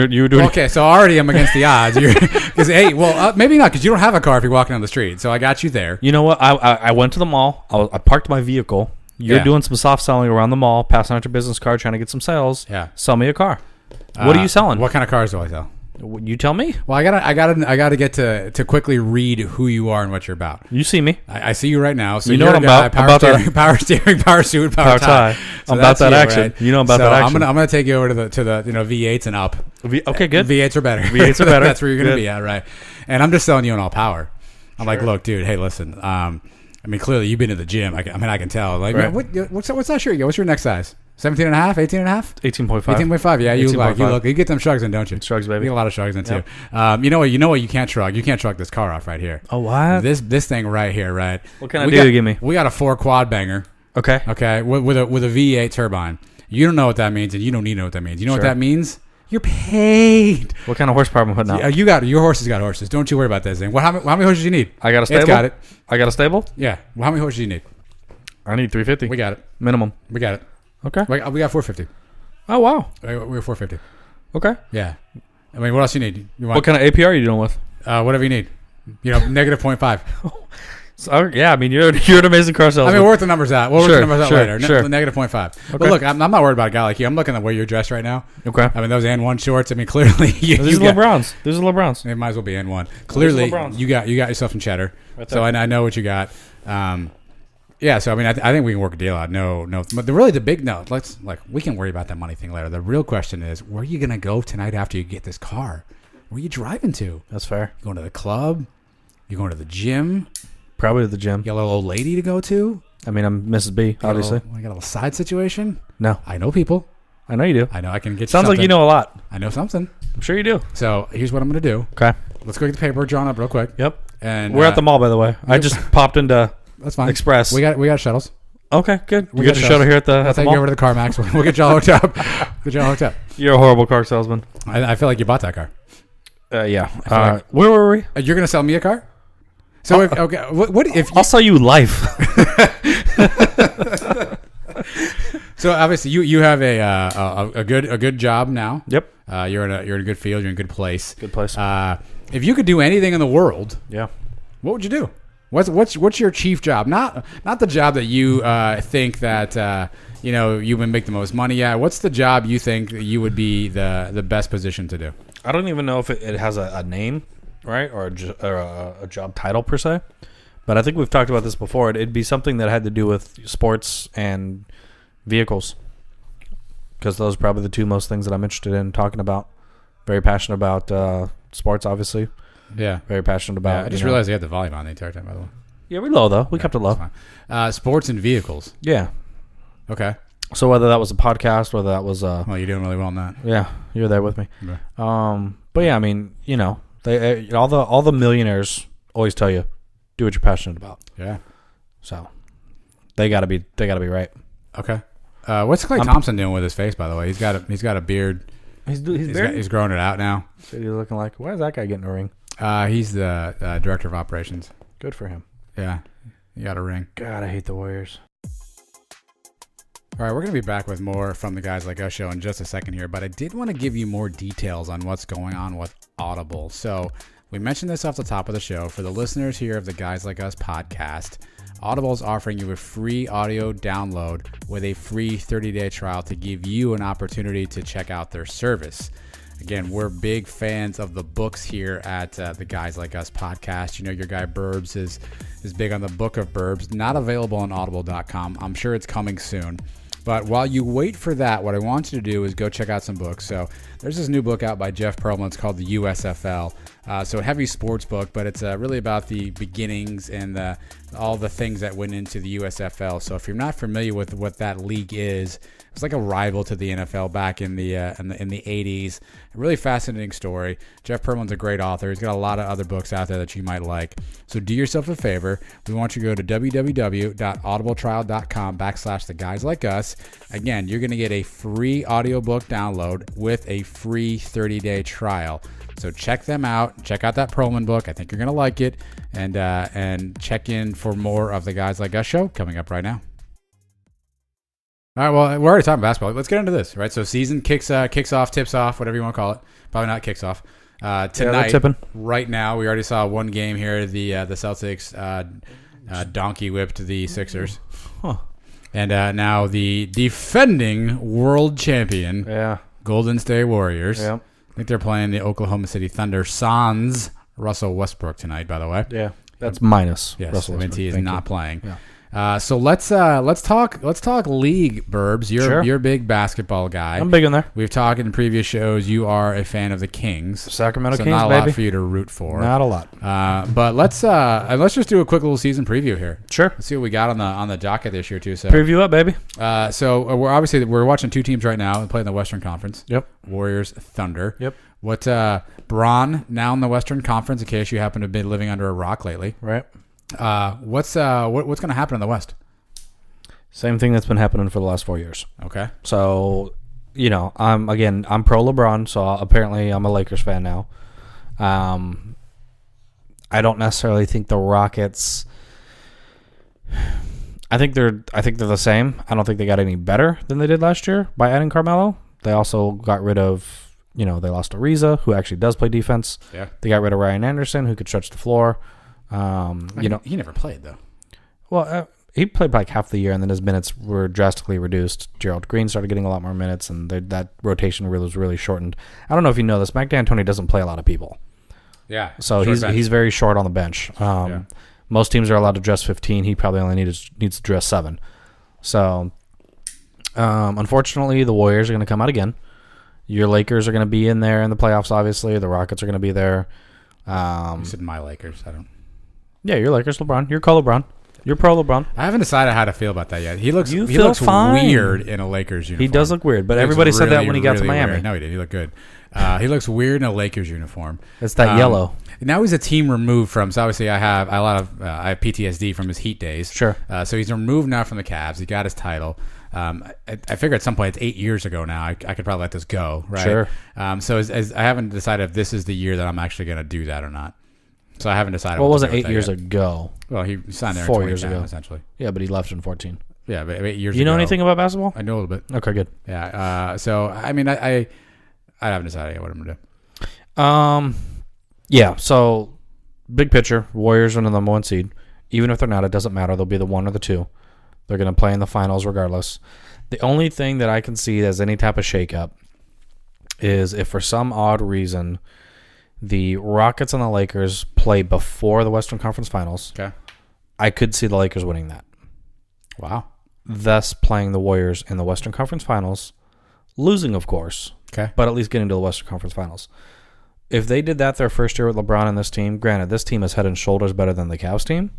Okay, so already I'm against the odds. Maybe not, because you don't have a car if you're walking on the street. So I got you there. You know what? I went to the mall. I parked my vehicle. You're Yeah. doing some soft selling around the mall, passing out your business card, trying to get some sales. Yeah. Sell me a car. What are you selling? What kind of cars do I sell? You tell me. Well, I gotta get to quickly read who you are and what you're about. You see me. I see you right now. So You know you're what a I'm guy, about. Power steering, power suit, power tie. So I'm about that's that you, action. right? You know about So that action. I'm gonna take you over to the V8s and up. Okay, good. V8s are better. V8s are better. That's where you're gonna Good. be at, right? And I'm just selling you on all power. I'm like, look, dude. Hey, listen. I mean, clearly you've been to the gym. I can tell. Like, Right. man, what's that shirt? What's your next size? 17 and a half? 18 and a half? 18.5. 18.5. Yeah, you 18.5. you get them shrugs in, don't you? Shrugs, baby. You get a lot of shrugs in too. Yep. You know what? You can't shrug. You can't shrug this car off right here. Oh, what? This thing right here, right? What kind of deal you give me? We got a 4 quad banger. Okay. Okay, with a V8 turbine. You don't know what that means, and you don't need to know what that means. You know what Sure. that means? You're paid. What kind of horsepower am I putting out? Your horse has got horses. Don't you worry about this thing. How many horses do you need? I got a stable. It's got it. I got a stable. Yeah. Well, how many horses do you need? I need 350. We got it. Minimum. We got it. Okay. We got 450. Oh wow. We're 450. Okay. Yeah. I mean, what else you need? You want What kind of APR are you dealing with? whatever you need. Negative 0.5. So, yeah, I mean you're an amazing car I salesman. mean, we'll work the numbers out. We'll work the numbers out later. Sure. Negative 0.5. But Okay. look, I'm not worried about a guy like you. I'm looking at the way you're dressed right now. Okay. I mean, those N1 shorts. I mean, clearly These are LeBrons. These are LeBrons. It might as well be N1. Clearly, LeBrons. you got yourself some cheddar. Right So there. I know what you got. Yeah. So I mean, I think we can work a deal out. No. But the big no. We can worry about that money thing later. The real question is, where are you gonna go tonight after you get this car? Where are you driving to? That's fair. You going to the club? You going to the gym? Probably to the gym. You got a little old lady to go to? I mean, I'm Mrs. B, obviously. You got a little side situation? No. I know people. I know you do. I know I can get. Sounds you like you know a lot. I know something. I'm sure you do. So here's what I'm gonna do. Okay. Let's go get the paper drawn up real quick. Yep. And We're at the mall, by the way. I just popped into That's fine. Express. We got shuttles. Okay, good. We We got got your shuttle here at the I'll take you mall. over to the CarMax. We'll get y'all hooked up. Get y'all hooked up. You're a horrible car salesman. I feel like you bought that car. Yeah. like- Where were we? You're gonna sell me a car? So if, okay, what if? I'll sell you life. So obviously you have a good job now. Yep. You're in a good field. You're in a good place. Good place. If you could do anything in the world, Yeah. what would you do? What's your chief job? Not the job that you think that you would make the most money at. What's the job you think that you would be the best position to do? I don't even know if it has a name, right, or a job title per se. But I think we've talked about this before. It'd be something that had to do with sports and vehicles, because those are probably the two most things that I'm interested in talking about. Very passionate about sports, obviously. Yeah. Very passionate about. I just realized you had the volume on the entire time, by the way. Yeah, we're low though. We kept it low. That's fine. Sports and vehicles. Yeah. Okay. So whether that was a podcast, whether that was Well, you're doing really well on that. yeah, you're there with me. Okay. But yeah, I mean, they all the millionaires always tell you, do what you're passionate about. Yeah. So they gotta be right. Okay. What's Klay Thompson doing with his face, by the way? He's got a beard. He's He's growing it out now. He's looking like, why is that guy getting a ring? He's the director of operations. Good for him. Yeah. You got a ring. God, I hate the Warriors. All right, we're going to be back with more from the Guys Like Us show in just a second here, but I did want to give you more details on what's going on with Audible. So we mentioned this off the top of the show. For the listeners here of the Guys Like Us podcast, Audible is offering you a free audio download with a free 30-day trial to give you an opportunity to check out their service. Again, we're big fans of the books here at the Guys Like Us podcast. You know, your guy Berbs is big on the book of Berbs. Not available on audible.com. I'm sure it's coming soon. But while you wait for that, what I want you to do is go check out some books. So there's this new book out by Jeff Pearlman. It's called the USFL. So a heavy sports book, but it's really about the beginnings and all the things that went into the USFL. So if you're not familiar with what that league is, it's like a rival to the NFL back in the 80s. A really fascinating story. Jeff Pearlman's a great author. He's got a lot of other books out there that you might like. So do yourself a favor. We want you to go to www.audibletrial.com/theguyslikeus. Again, you're going to get a free audiobook download with a free 30-day trial. So check them out. Check out that Pearlman book. I think you're going to like it. And check in for more of the Guys Like Us show coming up right now. All right, well, we're already talking basketball. Let's get into this, right? So season kicks off, tips off, whatever you want to call it. Probably not kicks off. Tonight, right now, we already saw one game here. The Celtics donkey whipped the Sixers. Huh. And now the defending world champion, Golden State Warriors. Yeah. I think they're playing the Oklahoma City Thunder sans Russell Westbrook tonight, by the way. Yeah. That's minus. Yes, Russell Westbrook. he is not playing. Yeah. So let's talk league, Berbs. You're a big basketball guy. I'm big in there. We've talked in previous shows. You are a fan of the Kings, Sacramento so Kings, not a baby. lot for you to root for. Not a lot. But let's just do a quick little season preview here. Sure. Let's see what we got on the docket this year too. So Preview up, baby. so we're watching two teams right now playing the Western Conference. Yep. Warriors, Thunder. Yep. What Bron now in the Western Conference? In case you happen to have been living under a rock lately. Right. What's going to happen in the West? Same thing that's been happening for the last 4 years. Okay. So, I'm pro LeBron, so apparently I'm a Lakers fan now. I don't necessarily think the Rockets. I think they're the same. I don't think they got any better than they did last year by adding Carmelo. They also got rid of, they lost Ariza, who actually does play defense. Yeah. They got rid of Ryan Anderson, who could stretch the floor. He never played though. Well, he played like half the year, and then his minutes were drastically reduced. Gerald Green started getting a lot more minutes, and that rotation was really shortened. I don't know if you know this. Mike D'Antoni doesn't play a lot of people. Yeah. So he's very short on the bench. Most teams are allowed to dress 15. He probably only needs to dress 7. So, unfortunately, the Warriors are going to come out again. Your Lakers are going to be in there in the playoffs, obviously. The Rockets are going to be there. You said my Lakers. I don't. Yeah, your Lakers, LeBron. You're called LeBron. You're pro LeBron. I haven't decided how to feel about that yet. He looks You he feel looks fine. weird in a Lakers uniform. He does look weird, but He looks everybody said that really, when he got to really Miami. weird. No, he did. He looked good. He looks weird in a Lakers uniform. It's that yellow. Now he's a team removed from. So obviously, I have I have PTSD from his Heat days. Sure. So he's removed now from the Cavs. He got his title. I figure at some point it's 8 years ago now. I could probably let this go, right? Sure. So as I haven't decided if this is the year that I'm actually going to do that or not. So I haven't decided. Well, it what wasn't to do 8 with years that yet. ago. Well, he signed there 4 in years 2010, ago. essentially. Yeah, but he left in 14. Yeah, but 8 years. You know ago, anything about basketball? I know a little bit. Okay, good. Yeah. So I mean, I haven't decided yet what I'm going to do. Yeah. So big picture, Warriors are the number 1 seed. Even if they're not, it doesn't matter. They'll be the 1 or the 2. They're going to play in the finals regardless. The only thing that I can see as any type of shakeup is if for some odd reason the Rockets and the Lakers play before the Western Conference Finals. Okay. I could see the Lakers winning that. Wow. Thus playing the Warriors in the Western Conference Finals, losing, of course, Okay. but at least getting to the Western Conference Finals. If they did that their first year with LeBron and this team, granted, this team is head and shoulders better than the Cavs team,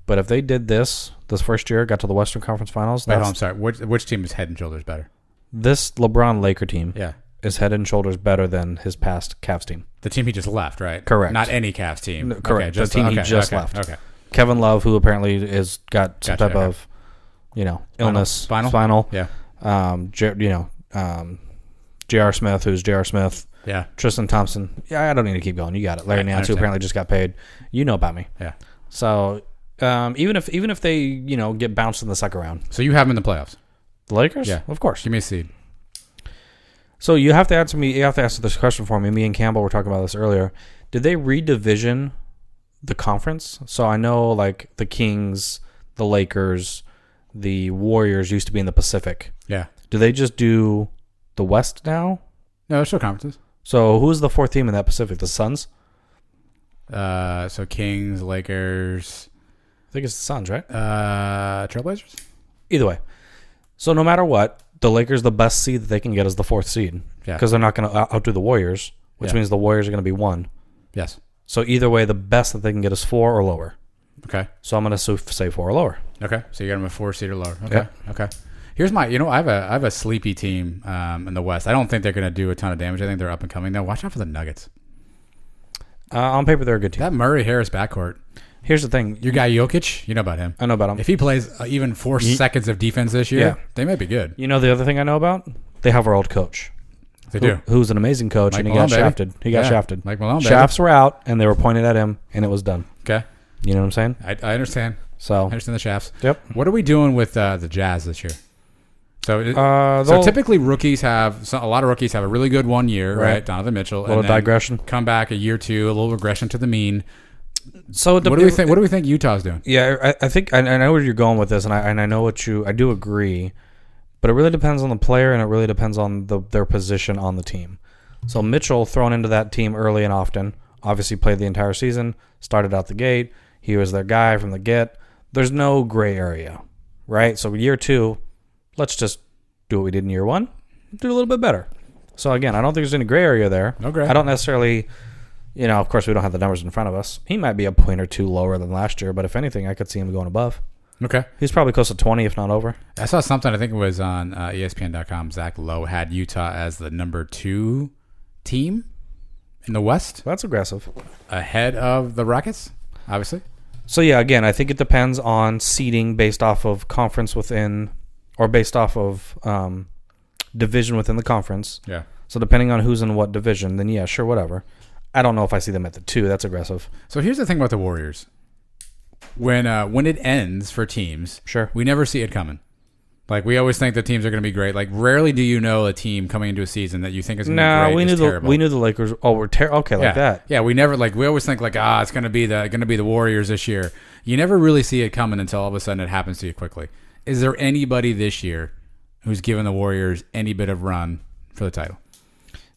but if they did this first year, got to the Western Conference Finals, Wait, I'm sorry. Which team is head and shoulders better? this LeBron Laker team Yeah. is head and shoulders better than his past Cavs team. The team he just left, right? Correct. Not any Cavs team. No, correct. The team he just left. Okay. Kevin Love, who apparently is got some Gotcha, type of, illness, Spinal? Yeah. J.R. Smith, who's J.R. Smith. Yeah. Tristan Thompson. Yeah, I don't need to keep going. You got it. Larry Yeah, I Nance, who understand. apparently just got paid. You know about me. Yeah. So even if they get bounced in the second round, So you have him in the playoffs? the Lakers, Yeah. of course. Give me a seed. So you have to answer me. You have to answer this question for me. Me and Campbell were talking about this earlier. Did they redivision the conference? So I know like the Kings, the Lakers, the Warriors used to be in the Pacific. Yeah. Do they just do the West now? No, there's still conferences. So who's the fourth team in that Pacific? The Suns? So Kings, Lakers, I think it's the Suns, right? Trailblazers? Either way. So no matter what, the Lakers, the best seed that they can get is the 4th seed. Yeah. Because they're not going to outdo the Warriors, which Yeah. means the Warriors are going to be 1. Yes. So either way, the best that they can get is 4 or lower. Okay. So I'm going to say 4 or lower. Okay. So you got him a 4 seed or lower. Okay. Yeah. Okay. Here's my, I have a sleepy team in the West. I don't think they're going to do a ton of damage. I think they're up and coming. Now watch out for the Nuggets. On paper, they're a good team. That Murray-Harris backcourt. Here's the thing. Your guy Jokic, you know about him. I know about him. If he plays even 4 seconds of defense this year, Yeah. they might be good. You know the other thing I know about? They have our old coach. They do. Who's an amazing coach, Mike and he Malone, got baby. shafted. He got Yeah, shafted. Mike Malone, baby. Shafts were out, and they were pointed at him, and it was done. Okay. You know what I'm saying? I understand. I So, understand the shafts. yep. What are we doing with the Jazz this year? So, so they'll- typically rookies have a lot of rookies have a really good 1 year, right? Right. Donovan Mitchell, A little and then digression. come back a year 2, a little regression to the mean. So What do we think? What do we think Utah's doing? Yeah, I think I know where you're going with this, and I know I do agree, but it really depends on the player, and it really depends on their position on the team. So Mitchell thrown into that team early and often, obviously played the entire season, started out the gate. He was their guy from the get. There's no gray area, right? So year 2, let's just do what we did in year 1, do a little bit better. So again, I don't think there's any gray area there. No gray. I don't necessarily. Of course, we don't have the numbers in front of us. He might be a point or 2 lower than last year, but if anything, I could see him going above. Okay. He's probably close to 20, if not over. I saw something. I think it was on ESPN.com. Zach Lowe had Utah as the number 2 team in the West, That's aggressive. ahead of the Rockets. Obviously. So, yeah, again, I think it depends on seeding based off of conference within, or based off of division within the conference. Yeah. So, depending on who's in what division, then yeah, sure, whatever. I don't know if I see them at the 2. That's aggressive. So here's the thing about the Warriors. When it ends for teams, Sure. we never see it coming. Like, we always think the teams are going to be great. Like, rarely do you know a team coming into a season that you think is going to be great. we knew the Lakers. Oh, we're terrible. Okay, like that. Yeah, we never we always think it's going to be the Warriors this year. You never really see it coming until all of a sudden it happens to you quickly. Is there anybody this year who's given the Warriors any bit of run for the title?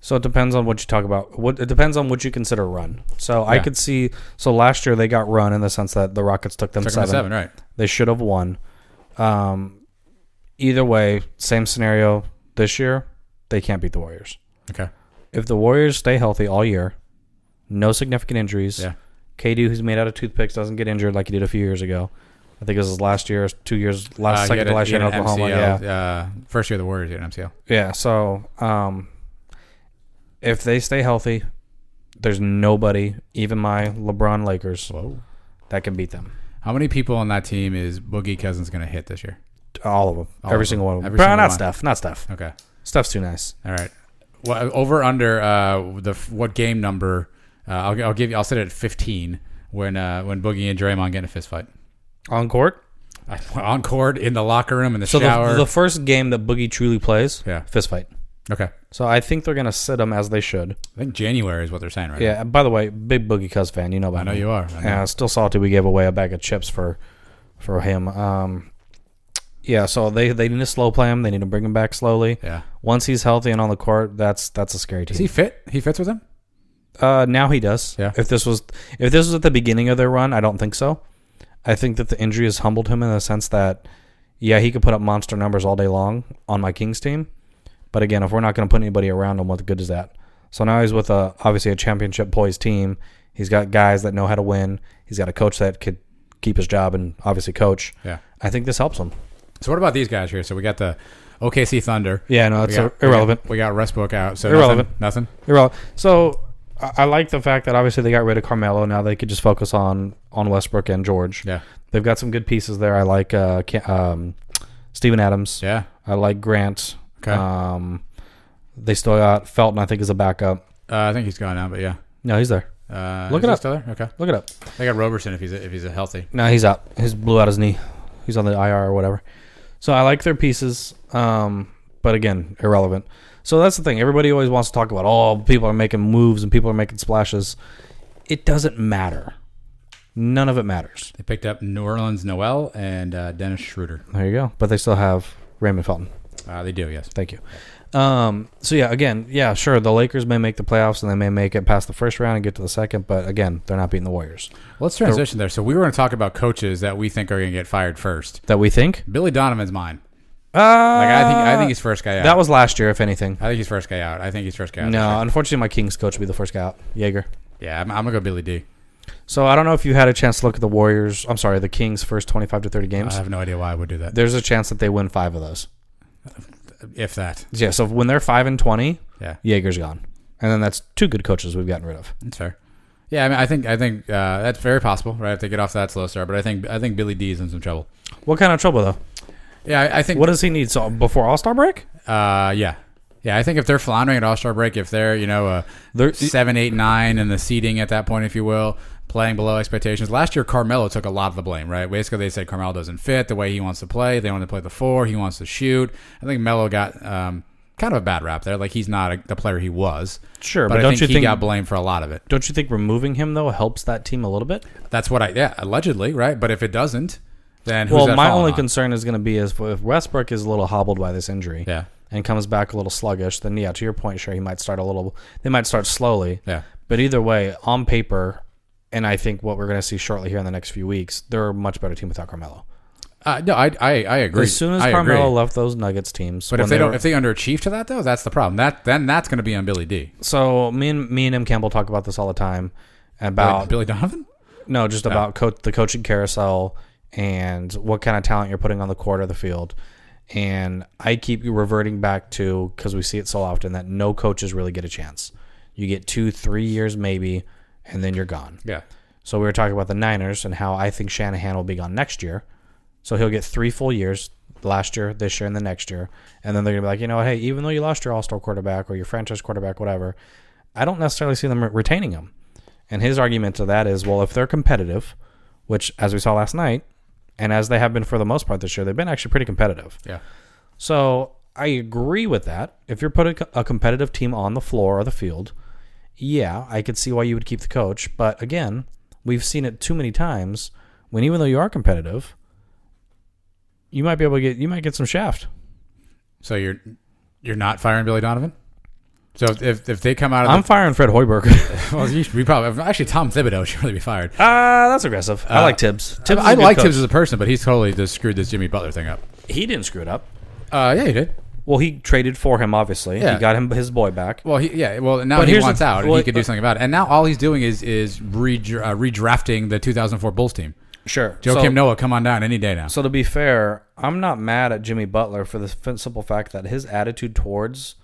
So it depends on what you talk about. It depends on what you consider run. So I could see. So last year they got run in the sense that the Rockets took them 7. Right? They should have won. Either way, same scenario this year. They can't beat the Warriors. Okay. If the Warriors stay healthy all year, no significant injuries. Yeah. KD, who's made out of toothpicks, doesn't get injured like he did a few years ago. I think it was his last year, 2 years, He second had to last year in an Oklahoma. MCL, Yeah. First year of the Warriors, he had an MCL. Yeah. So if they stay healthy, there's nobody, even my LeBron Lakers, that can beat them. How many people on that team is Boogie Cousins going to hit this year? All of them. Every single one of them. Every Bro, single not one. Steph. Not Steph. Okay. Steph's too nice. All right. Well, over under what game number? I'll set it at 15 when Boogie and Draymond get in a fist fight. On court? On court, in the locker room, in the So shower. the first game that Boogie truly plays, Yeah. fist fight. Okay. So I think they're going to sit him as they should. I think January is what they're saying right Yeah. By the way, big Boogie Cuz fan. You know about now. I know me. you are. Yeah. Still salty we gave away a bag of chips for him. Yeah. So they need to slow play him. They need to bring him back slowly. Yeah. Once he's healthy and on the court, that's a scary team. Is he fit? He fits with him? Now he does. Yeah. If this was at the beginning of their run, I don't think so. I think that the injury has humbled him in the sense that, yeah, he could put up monster numbers all day long on my Kings team. But again, if we're not going to put anybody around him, what good is that? So now he's with obviously a championship poised team. He's got guys that know how to win. He's got a coach that could keep his job and obviously coach. Yeah. I think this helps him. So what about these guys here? So we got the OKC Thunder. Yeah, no, it's irrelevant. We got Westbrook out. So Irrelevant. Nothing. Irrelevant. So I like the fact that obviously they got rid of Carmelo. Now they could just focus on Westbrook and George. Yeah. They've got some good pieces there. I like Steven Adams. Yeah. I like Grant. Okay. They still got Felton, I think, is a backup. I think he's gone now, but yeah. No, he's there. Look it up. Still there? Okay. Look it up. They got Roberson if he's healthy. No, he's out. He blew out his knee. He's on the IR or whatever. So I like their pieces, but again, irrelevant. So that's the thing. Everybody always wants to talk about, people are making moves and people are making splashes. It doesn't matter. None of it matters. They picked up New Orleans Noel and Dennis Schroeder. There you go. But they still have Raymond Felton. They do, yes. Thank you. So yeah, again, yeah, sure. The Lakers may make the playoffs and they may make it past the first round and get to the second, but again, they're not beating the Warriors. Let's transition there. So we were going to talk about coaches that we think are going to get fired first. That we think? Billy Donovan's mine. I think he's first guy out. That was last year, if anything. I think he's first guy out. No, unfortunately, my Kings coach will be the first guy out. Jaeger. Yeah, I'm going to go Billy D. So I don't know if you had a chance to look at the Kings' first 25 to 30 games. I have no idea why I would do that. There's a chance that they win 5 of those. If that. Yeah, so when they're 5-20, yeah, Jaeger's gone. And then that's 2 good coaches we've gotten rid of. That's fair. Yeah, I think that's very possible, right? If they get off that slow start, but I think Billy D is in some trouble. What kind of trouble though? Yeah, I think. What does he need? So before All-Star break? Yeah. I think if they're floundering at All-Star break, if they're they're 7, 8, 9 in the seeding at that point, if you will, playing below expectations. Last year, Carmelo took a lot of the blame, right? Basically, they said Carmelo doesn't fit the way he wants to play. They want to play the 4. He wants to shoot. I think Melo got kind of a bad rap there. Like he's not the player he was. Sure, but don't I think you he think got blamed for a lot of it. Don't you think removing him though helps that team a little bit? That's what allegedly, right? But if it doesn't, then who's well, that my falling only on? concern is going to be if Westbrook is a little hobbled by this injury, Yeah. and comes back a little sluggish, then yeah, to your point, sure, he might start they might start slowly. Yeah. But either way, on paper, and I think what we're going to see shortly here in the next few weeks, they're a much better team without Carmelo. No, I agree. As soon as Carmelo left those Nuggets teams, but if they underachieve to that though, that's the problem. Then that's going to be on Billy D. So me and M. Campbell talk about this all the time about Billy Donovan. No, just about the coaching carousel and what kind of talent you're putting on the court or the field. And I keep reverting back to, because we see it so often, that no coaches really get a chance. You get 2-3 years maybe, and then you're gone. Yeah. So we were talking about the Niners and how I think Shanahan will be gone next year. So he'll get 3 full years, last year, this year, and the next year. And then they're going to be like, hey, even though you lost your all-star quarterback or your franchise quarterback, whatever, I don't necessarily see them retaining him. And his argument to that is, well, if they're competitive, which, as we saw last night, and as they have been for the most part this year, they've been actually pretty competitive. Yeah. So I agree with that. If you're putting a competitive team on the floor or the field, yeah, I could see why you would keep the coach. But again, we've seen it too many times when even though you are competitive, you might get some shaft. So you're not firing Billy Donovan? So if they come out of I'm firing Fred Hoiberg. well, you should be probably actually Tom Thibodeau should really be fired. That's aggressive. I like Tibbs. I like Tibbs as a person, but he's totally just screwed this Jimmy Butler thing up. He didn't screw it up. Yeah, he did. Well, he traded for him, obviously. Yeah. He got him his boy back. Well, now But he here's wants the- out, and well, he could do something about it. And now all he's doing is redrafting the 2004 Bulls team. Sure. Joakim Noah, come on down any day now. So to be fair, I'm not mad at Jimmy Butler for the simple fact that his attitude towards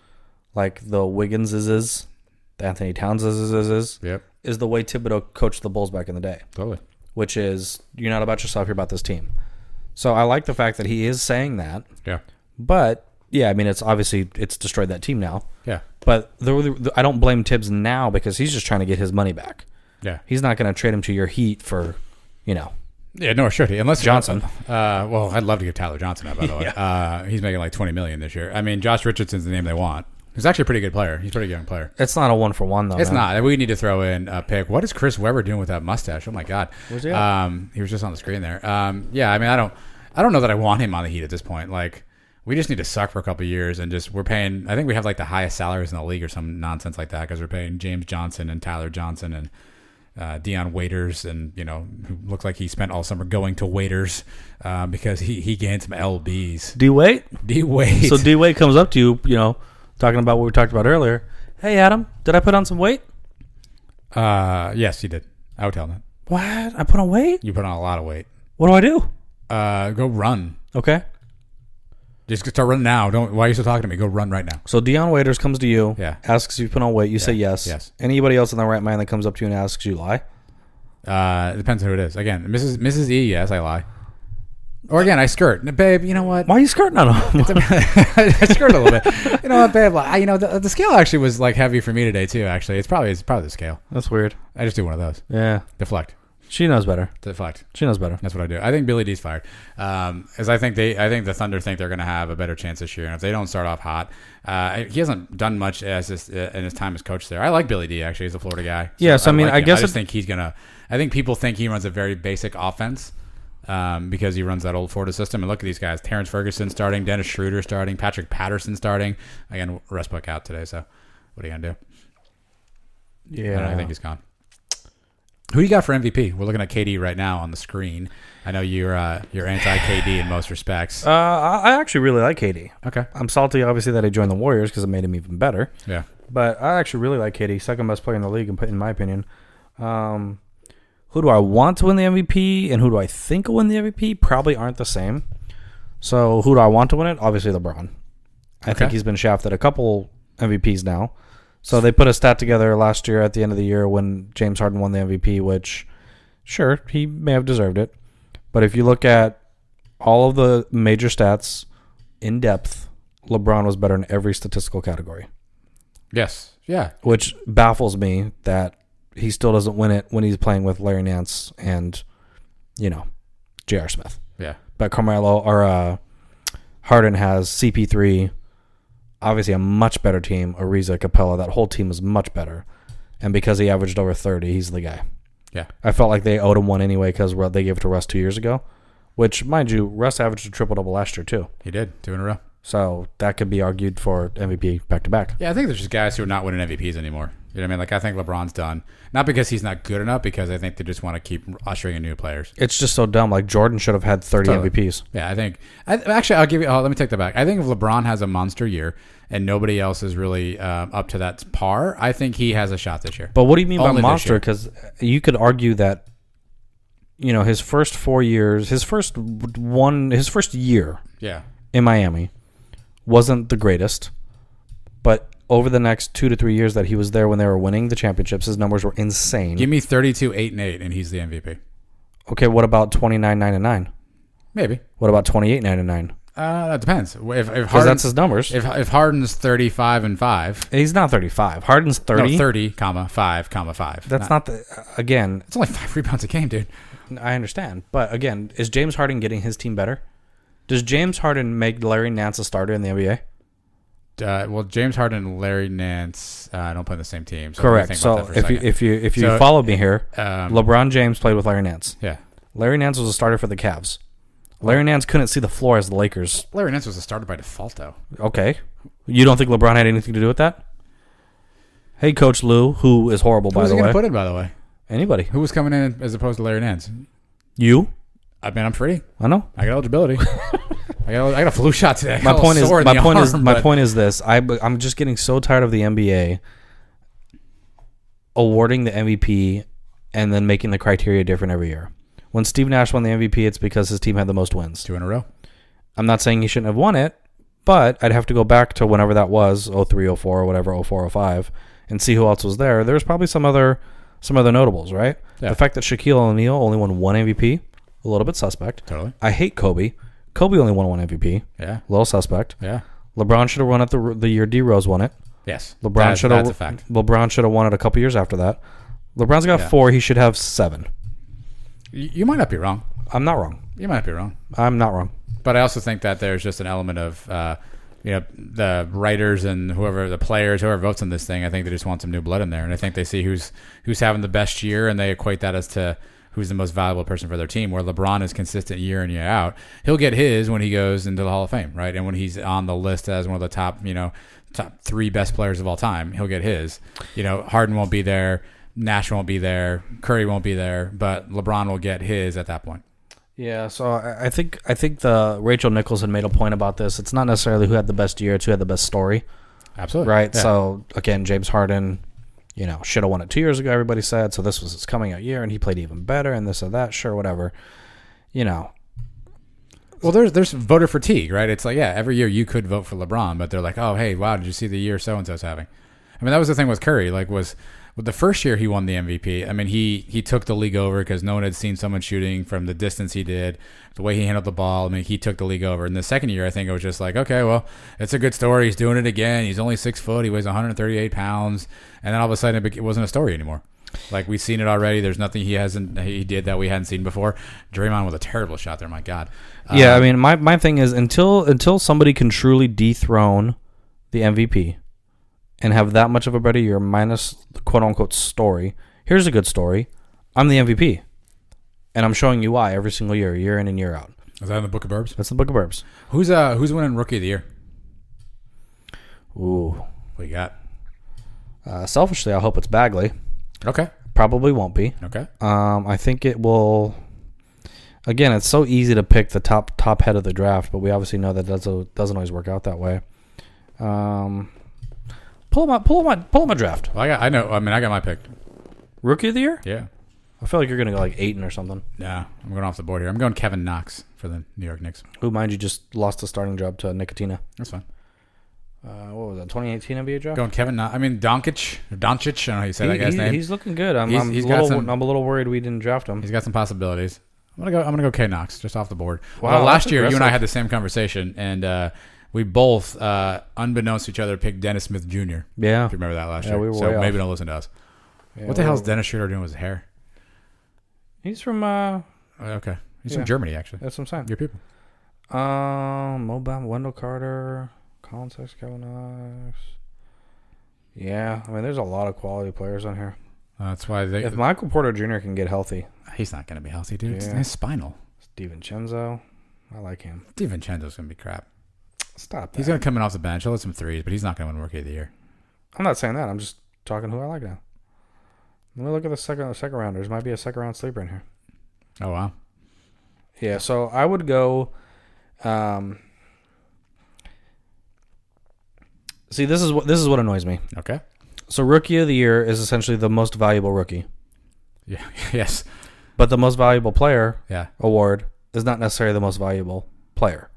like the Wigginses, the Anthony Townses Yep. is the way Thibodeau coached the Bulls back in the day. Totally. Which is, you're not about yourself, you're about this team. So I like the fact that he is saying that. Yeah. But yeah, I mean, it's obviously it's destroyed that team now. Yeah. But I don't blame Tibbs now because he's just trying to get his money back. Yeah. He's not going to trade him to your Heat for, Yeah, nor should he. Unless Johnson. Well, I'd love to give Tyler Johnson that, by the way. He's making like $20 million this year. I mean, Josh Richardson's the name they want. He's actually a pretty good player. He's a pretty young player. It's not a 1-for-1 though. It's man. not. We need to throw in a pick. What is Chris Webber doing with that mustache? Oh my God. Where's he at? He was just on the screen there. Yeah, I mean, I don't know that I want him on the Heat at this point. Like, we just need to suck for a couple of years and we're paying. I think we have like the highest salaries in the league or some nonsense like that because we're paying James Johnson and Tyler Johnson and Dion Waiters, and who looks like he spent all summer going to Waiters because he gained some lbs. D-Wade? D-Wade. So D-Wade comes up to you, talking about what we talked about earlier. Hey, Adam, did I put on some weight? Yes, you did. I would tell him that. What? I put on weight? You put on a lot of weight. What do I do? Go run. Okay. Just start running now. Why are you still talking to me? Go run right now. So Dion Waiters comes to you, asks if you put on weight. You say yes. Yes. Anybody else in the right mind that comes up to you and asks you lie? It depends who it is. Again, Mrs. E, yes, I lie. Or again, I skirt. Babe, you know what? Why are you skirting on him? I skirt a little bit. You know what, babe? The scale actually was like heavy for me today too. Actually, it's probably the scale. That's weird. I just do one of those. Yeah. Deflect. She knows better. Deflect. She knows better. That's what I do. I think Billy D's fired. As I think the Thunder think they're going to have a better chance this year, and if they don't start off hot, he hasn't done much in his time as coach there. I like Billy D actually. He's a Florida guy. Yes, I mean, I guess I just think he's gonna. I think people think he runs a very basic offense. Because he runs that old Florida system. And look at these guys. Terrence Ferguson starting, Dennis Schroeder starting, Patrick Patterson starting. Again, Westbrook out today, so what are you going to do? Yeah. I think he's gone. Who you got for MVP? We're looking at KD right now on the screen. I know you're anti-KD in most respects. I actually really like KD. Okay. I'm salty, obviously, that he joined the Warriors because it made him even better. Yeah. But I actually really like KD. Second best player in the league, in my opinion. Who do I want to win the MVP and who do I think will win the MVP probably aren't the same. So who do I want to win it? Obviously LeBron. I think he's been shafted a couple MVPs now. So they put a stat together last year at the end of the year when James Harden won the MVP, which, sure, he may have deserved it. But if you look at all of the major stats in depth, LeBron was better in every statistical category. Yes. Yeah. Which baffles me that he still doesn't win it when he's playing with Larry Nance and, J.R. Smith. Yeah. But Harden has CP3, obviously a much better team. Ariza, Capella, that whole team is much better. And because he averaged over 30, he's the guy. Yeah. I felt like they owed him one anyway because they gave it to Russ 2 years ago. Which, mind you, Russ averaged a triple-double last year too. He did. 2 in a row. So that could be argued for MVP back-to-back. Yeah, I think there's just guys who are not winning MVPs anymore. You know what I mean? Like, I think LeBron's done. Not because he's not good enough, because I think they just want to keep ushering in new players. It's just so dumb. Like, Jordan should have had 30 MVPs. Yeah, I think. Actually, I'll give you. Let me take that back. I think if LeBron has a monster year and nobody else is really up to that par, I think he has a shot this year. But what do you mean Only by this monster? year. Because you could argue that, his first 4 years, his first year Yeah. in Miami wasn't the greatest. But over the next 2 to 3 years that he was there when they were winning the championships, his numbers were insane. Give me 32, 8, and 8, and he's the MVP. Okay, what about 29, 9, and 9? Maybe. What about 28, 9, and 9? That depends. Because that's his numbers. If Harden's 35 and 5. He's not 35. Harden's 30. No, 30, 5, 5. That's not the... Again... It's only 5 rebounds a game, dude. I understand. But again, is James Harden getting his team better? Does James Harden make Larry Nance a starter in the NBA? Well, James Harden and Larry Nance don't play on the same team. So correct. So if you follow me here, LeBron James played with Larry Nance. Yeah. Larry Nance was a starter for the Cavs. Larry Nance couldn't see the floor as the Lakers. Larry Nance was a starter by default, though. Okay. You don't think LeBron had anything to do with that? Hey, Coach Lou, who is horrible, by the way. Who was he going to put in, by the way? Anybody. Who was coming in as opposed to Larry Nance? You? I mean, I'm free. I know. I got eligibility. I got a flu shot today. My point is this. I'm just getting so tired of the NBA awarding the MVP and then making the criteria different every year. When Steve Nash won the MVP, it's because his team had the most wins. 2 in a row. I'm not saying he shouldn't have won it, but I'd have to go back to whenever that was, 03, 04, or whatever, 04, 05, and see who else was there. There's probably some other notables, right? Yeah. The fact that Shaquille O'Neal only won 1 MVP, a little bit suspect. Totally. I hate Kobe. Kobe only won 1 MVP. Yeah. A little suspect. Yeah. LeBron should have won it the year D Rose won it. Yes. That's a fact. LeBron should have won it a couple years after that. LeBron's got 4. He should have 7. You might not be wrong. I'm not wrong. You might be wrong. I'm not wrong. But I also think that there's just an element of, the writers and the players, whoever votes on this thing, I think they just want some new blood in there. And I think they see who's having the best year, and they equate that as to who's the most valuable person for their team, where LeBron is consistent year in, year out. He'll get his when he goes into the Hall of Fame, right? And when he's on the list as one of the top 3 best players of all time, he'll get his. Harden won't be there. Nash won't be there. Curry won't be there. But LeBron will get his at that point. Yeah, so I think the Rachel Nichols had made a point about this. It's not necessarily who had the best year; it's who had the best story. Absolutely, right? Yeah. So again, James Harden, should have won it 2 years ago. Everybody said so. This was his coming out year, and he played even better, and this or that. Sure, whatever. Well, there's voter fatigue, right? It's like, yeah, every year you could vote for LeBron, but they're like, oh, hey, wow, did you see the year so and so's having? I mean, that was the thing with Curry. Like, was the first year he won the MVP. I mean, he took the league over because no one had seen someone shooting from the distance he did, the way he handled the ball. I mean, he took the league over. And the second year, I think it was just like, okay, well, it's a good story. He's doing it again. He's only 6 foot. He weighs 138 pounds. And then all of a sudden, it wasn't a story anymore. Like, we've seen it already. There's nothing he did that we hadn't seen before. Draymond with a terrible shot there. My God. Yeah, I mean, my thing is until somebody can truly dethrone the MVP and have that much of a better year minus the quote-unquote story. Here's a good story. I'm the MVP, and I'm showing you why every single year in and year out. Is that in the Book of Berbs? That's the Book of Berbs. Who's winning Rookie of the Year? Ooh. What you got? Selfishly, I hope it's Bagley. Okay. Probably won't be. Okay. I think it will. Again, it's so easy to pick the top head of the draft, but we obviously know that doesn't always work out that way. Pull my draft. Well, I got my pick. Rookie of the Year? Yeah. I feel like you're gonna go like Ayton or something. Nah, I'm going off the board here. I'm going Kevin Knox for the New York Knicks. Who, mind you, just lost the starting job to Nicotina. That's fine. What was that? 2018 NBA draft. Going Kevin Knox. I mean Doncic. I don't know how you say that guy's name. He's looking good. I'm He's a got little worried we didn't draft him. He's got some possibilities. I'm gonna go K Knox just off the board. Wow, well, last year aggressive. you and I had the same conversation, and we both, unbeknownst to each other, picked Dennis Smith Jr. Yeah, if you remember that last Yeah, year. we were so way maybe off. don't listen to us. Yeah, What the hell is Dennis Schroeder doing with his hair? He's from Okay, he's Yeah. from Germany actually. that's what I'm saying. Your people. Mo Bamba, Wendell Carter, Colin Sexton, Kevin Knox. Yeah, I mean, there's a lot of quality players on here. That's why If Michael Porter Jr. can get healthy, he's not gonna be healthy, dude. Yeah. He's spinal. DiVincenzo, I like him. DiVincenzo's gonna be crap. Stop that. He's gonna come in off the bench. He'll hit some threes, but he's not gonna win Rookie of the Year. I'm not saying that. I'm just talking who I like now. Let me look at the second rounders. Might be a second round sleeper in here. Oh wow. Yeah, so I would go. See, this is what annoys me. Okay. So, Rookie of the Year is essentially the most valuable rookie, Yeah. Yes. but the most valuable player Yeah. award is not necessarily the most valuable player.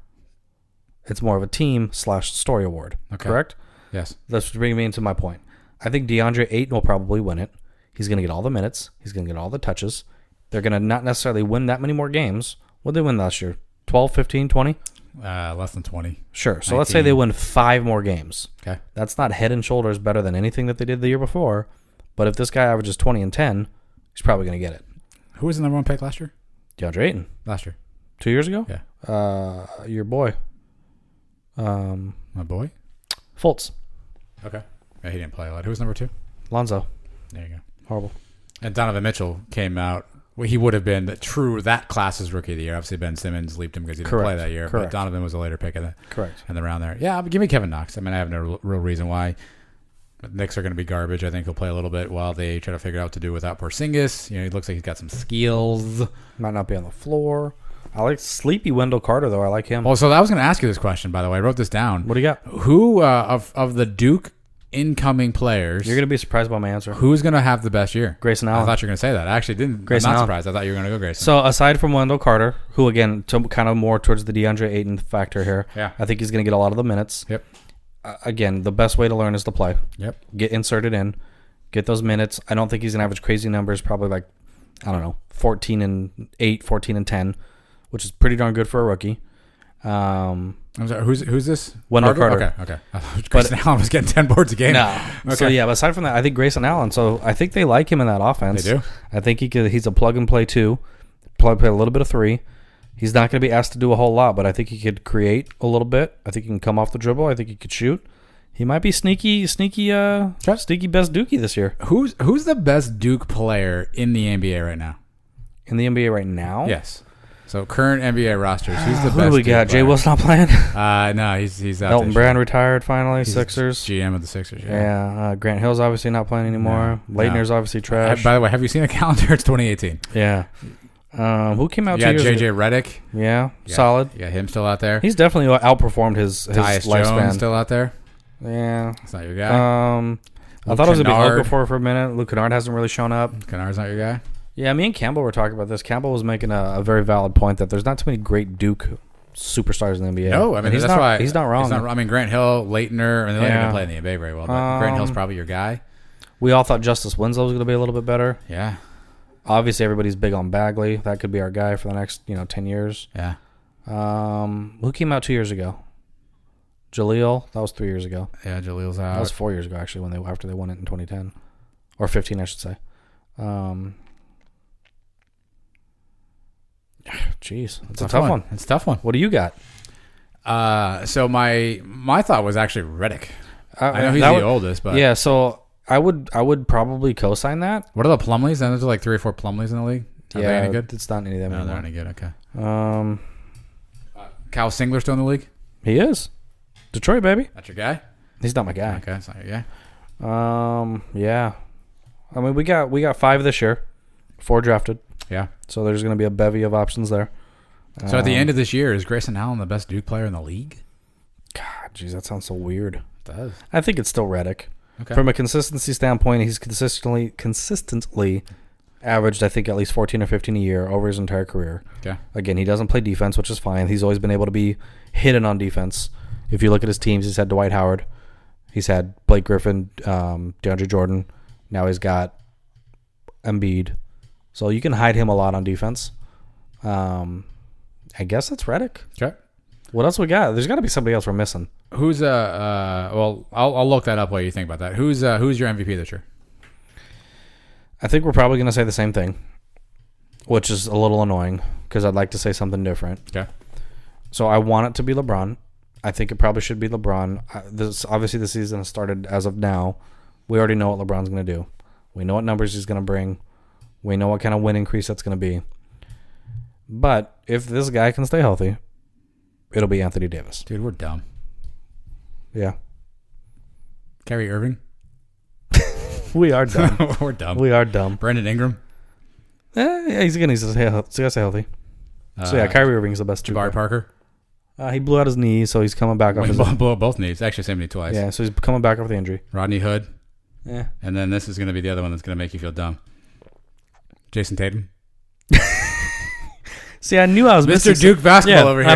It's more of a team/story award. Okay. Correct? Yes. That's bringing me into my point. I think DeAndre Ayton will probably win it. He's going to get all the minutes. He's going to get all the touches. They're going to not necessarily win that many more games. What did they win last year? 12, 15, 20? Less than 20. Sure. So let's say they win 5 more games. Okay. That's not head and shoulders better than anything that they did the year before. But if this guy averages 20 and 10, he's probably going to get it. Who was the number 1 pick last year? DeAndre Ayton. Last year. 2 years ago? Yeah. Your boy. My boy? Fultz. Okay. Yeah, he didn't play a lot. Who was number 2? Lonzo. There you go. Horrible. And Donovan Mitchell came out. Well, he would have been that class's Rookie of the Year. Obviously, Ben Simmons leaped him because he didn't Correct. play that year. Correct. But Donovan was a later pick in Correct. the round there. Yeah, give me Kevin Knox. I mean, I have no real reason why. The Knicks are going to be garbage. I think he'll play a little bit while they try to figure out what to do without Porzingis. He looks like he's got some skills. Might not be on the floor. I like sleepy Wendell Carter, though. I like him. Oh, so I was going to ask you this question, by the way. I wrote this down. What do you got? Who of the Duke incoming players, You're going to be surprised by my answer. who's going to have the best year? Grayson Allen. I thought you were going to say that. I actually didn't. Grayson I'm not Allen. surprised. I thought you were going to go Grayson. So aside from Wendell Carter, who again, to kind of more towards the DeAndre Ayton factor here, Yeah. I think he's going to get a lot of the minutes. Yep. Again, the best way to learn is to play. Yep. Get inserted in, get those minutes. I don't think he's going to average crazy numbers, probably like, I don't know, 14 and 8, 14 and 10, which is pretty darn good for a rookie. I'm sorry, who's this? Wendell Carter. Okay. Grayson Allen was getting 10 boards a game. No. Okay. So yeah, but aside from that, I think Grayson Allen. So I think they like him in that offense. They do. I think he's a plug and play too. Play a little bit of 3. He's not going to be asked to do a whole lot, but I think he could create a little bit. I think he can come off the dribble. I think he could shoot. He might be sneaky best Dookie this year. Who's the best Duke player in the NBA right now? In the NBA right now? Yes. So current NBA rosters. Who's the best? Who do we got? Duke Jay player? Will's not playing? No, he's out. Elton this Brand year. retired finally. He's Sixers. GM of the Sixers. Yeah. Grant Hill's obviously not playing anymore. No. Leitner's obviously trash. By the way, have you seen the calendar? It's 2018. Yeah. Who came out You 2 got years JJ ago? Redick. Yeah. Solid. You got him still out there. He's definitely outperformed his Tyus lifespan. Jones still out there. Yeah. That's not your guy. I thought it was going to be Kennard. Okafor for a minute. Luke Kennard hasn't really shown up. Kennard's not your guy. Yeah, me and Campbell were talking about this. Campbell was making a very valid point that there's not too many great Duke superstars in the NBA. No, I mean And that's why he's not wrong. I mean Grant Hill, Leitner, and they Yeah. didn't play in the NBA very well. But Grant Hill's probably your guy. We all thought Justice Winslow was going to be a little bit better. Yeah. Obviously, everybody's big on Bagley. That could be our guy for the next 10 years. Yeah. Who came out 2 years ago? Jaleel. That was 3 years ago. Yeah. Jaleel's out. That was 4 years ago, actually, after they won it in 2010. Or 15, I should say. Jeez, it's a tough one. It's a tough one. What do you got? So my thought was actually Redick. I know he's that the would- oldest, but Yeah, so I would probably co-sign that. What are the Plumleys? And there's like 3 or 4 Plumleys in the league. Are they any good? It's not any of them No, they're anymore. any good. Okay. Kyle Singler still in the league? He is Detroit, baby. That's your guy? He's not my guy. Okay, that's not your guy. Yeah. I mean, we got 5 this year, 4 drafted. Yeah. So there's going to be a bevy of options there. So at the end of this year, is Grayson Allen the best Duke player in the league? God, jeez, that sounds so weird. It does. I think it's still Redick. Okay. From a consistency standpoint, he's consistently averaged, I think, at least 14 or 15 a year over his entire career. Okay. Again, he doesn't play defense, which is fine. He's always been able to be hidden on defense. If you look at his teams, he's had Dwight Howard. He's had Blake Griffin, DeAndre Jordan. Now he's got Embiid. So you can hide him a lot on defense. I guess that's Redick. Okay. What else we got? There's got to be somebody else we're missing. Who's well, I'll look that up while you think about that. Who's your MVP this year? I think we're probably going to say the same thing, which is a little annoying because I'd like to say something different. Okay. So I want it to be LeBron. I think it probably should be LeBron. Obviously, the season has started as of now. We already know what LeBron's going to do. We know what numbers he's going to bring. We know what kind of win increase that's going to be. But if this guy can stay healthy, it'll be Anthony Davis. Dude, we're dumb. Yeah. Kyrie Irving? We are dumb. We're dumb. We are dumb. Brandon Ingram? Yeah, he's going to stay healthy. So yeah, Kyrie Irving's the best. Jabari Parker? He blew out his knee, so he's coming back off his Blew out both knees. Actually, same knee twice. Yeah, so he's coming back off the injury. Rodney Hood. Yeah. And then this is going to be the other one that's going to make you feel dumb. Jason Tatum. See, I knew I was missing Mr. Duke basketball over here.